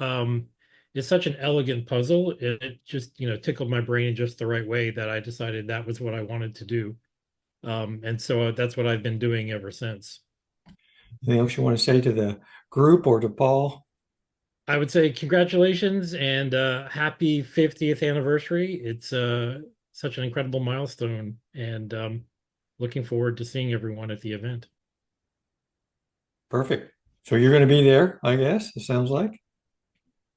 is such an elegant puzzle. It just tickled my brain in just the right way that I decided that was what I wanted to do. And so that's what I've been doing ever since. Anything else you want to say to the group or to Paul? I would say congratulations and happy 50th anniversary. It's such an incredible milestone, and looking forward to seeing everyone at the event. Perfect. So you're going to be there, I guess, it sounds like.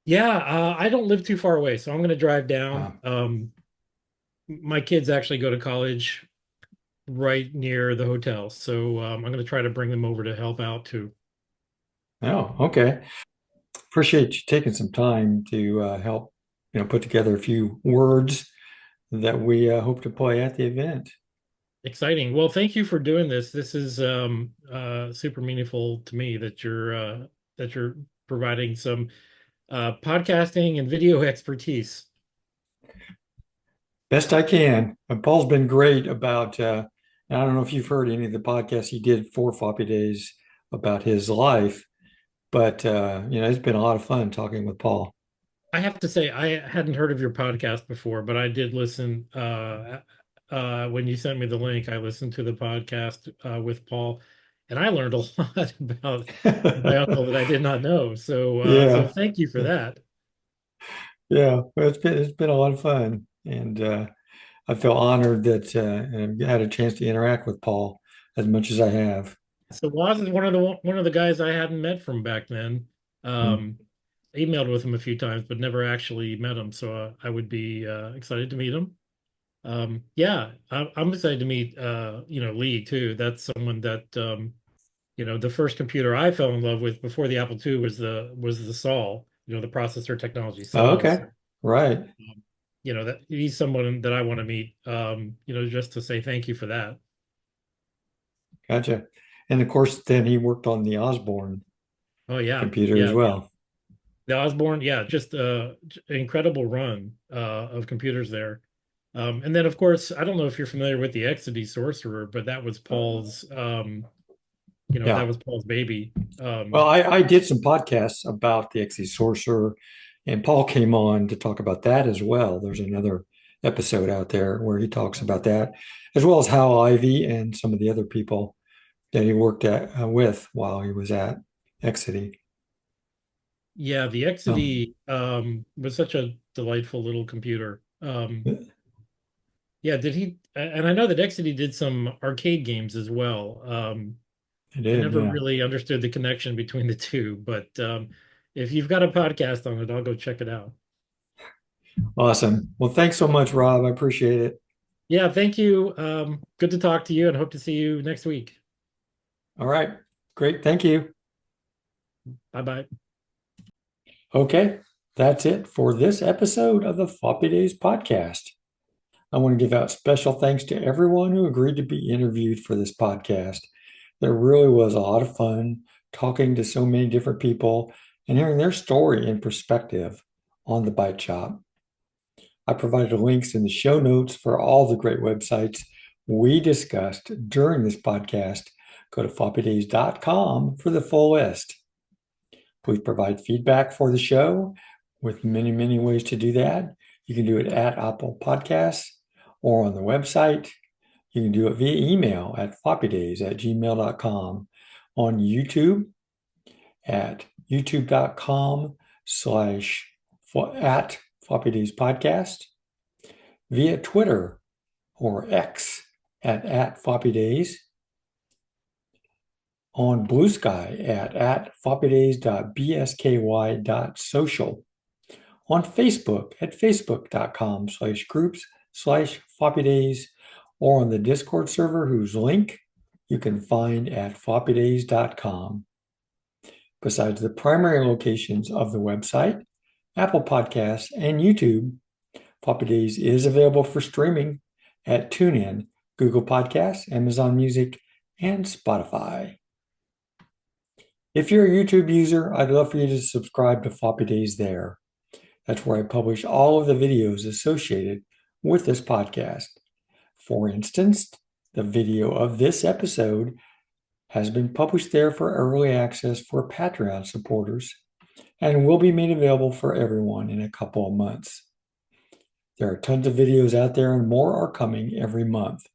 Yeah, I don't live too far away, so I'm going to drive down. My kids actually go to college right near the hotel, so I'm going to try to bring them over to help out too. Oh, okay. Appreciate you taking some time to help, put together a few words that we hope to play at the event. Exciting. Well, thank you for doing this. This is super meaningful to me that you're providing some podcasting and video expertise. Best I can. Paul's been great about, I don't know if you've heard any of the podcasts he did for Floppy Days about his life, but, it's been a lot of fun talking with Paul. I have to say, I hadn't heard of your podcast before, but I did listen. When you sent me the link, I listened to the podcast with Paul, and I learned a lot about my uncle that I did not know. So, so Yeah, thank you for that. yeah. Well, it's been a lot of fun, and I feel honored that I had a chance to interact with Paul as much as I have. So Woz is one of the guys I hadn't met from back then. Mm. Emailed with him a few times, but never actually met him. So I would be excited to meet him. Yeah, I'm excited to meet Lee too. That's someone that the first computer I fell in love with before the Apple II was the SOL, the processor technology Oh, SOL. okay, right. That he's someone that I want to meet. Just to say thank you for that. Gotcha. And of course, then he worked on the Osborne Oh yeah, computer as yeah. well. The Osborne, yeah, just incredible run of computers there. And then, of course, I don't know if you're familiar with the Exidy Sorcerer, but that was Paul's, that Yeah. was Paul's baby. Well, I did some podcasts about the Exidy Sorcerer, and Paul came on to talk about that as well. There's another episode out there where he talks about that, as well as Howell Ivy and some of the other people that he worked with while he was at Exidy. Yeah, the Exidy was such a delightful little computer. Yeah, and I know that Exidy did some arcade games as well. It I did, never yeah. really understood the connection between the two, but if you've got a podcast on it, I'll go check it out. Awesome. Well, thanks so much, Rob. I appreciate it. Yeah, thank you. Good to talk to you and hope to see you next week. All right. Great. Thank you. Bye-bye. Okay. That's it for this episode of the Floppy Days podcast. I want to give out special thanks to everyone who agreed to be interviewed for this podcast. There really was a lot of fun talking to so many different people and hearing their story and perspective on the Byte Shop. I provided links in the show notes for all the great websites we discussed during this podcast. Go to floppydays.com for the full list. Please provide feedback for the show with many, many ways to do that. You can do it at Apple Podcasts or on the website. You can do it via email at floppydays@gmail.com, on YouTube at youtube.com/at Floppy Days Podcast, via Twitter or X at Floppy Days, on Blue Sky at floppydays.bsky.social, on Facebook at facebook.com/groups/Floppy Days, or on the Discord server whose link you can find at floppydays.com. Besides the primary locations of the website, Apple Podcasts, and YouTube, Floppy Days is available for streaming at TuneIn, Google Podcasts, Amazon Music, and Spotify. If you're a YouTube user, I'd love for you to subscribe to Floppy Days there. That's where I publish all of the videos associated with this podcast. For instance, the video of this episode has been published there for early access for Patreon supporters and will be made available for everyone in a couple of months. There are tons of videos out there and more are coming every month.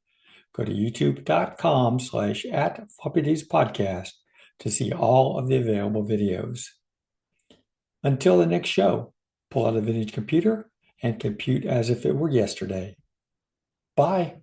Go to youtube.com/at Floppy Days Podcast to see all of the available videos. Until the next show, pull out a vintage computer and compute as if it were yesterday. Bye.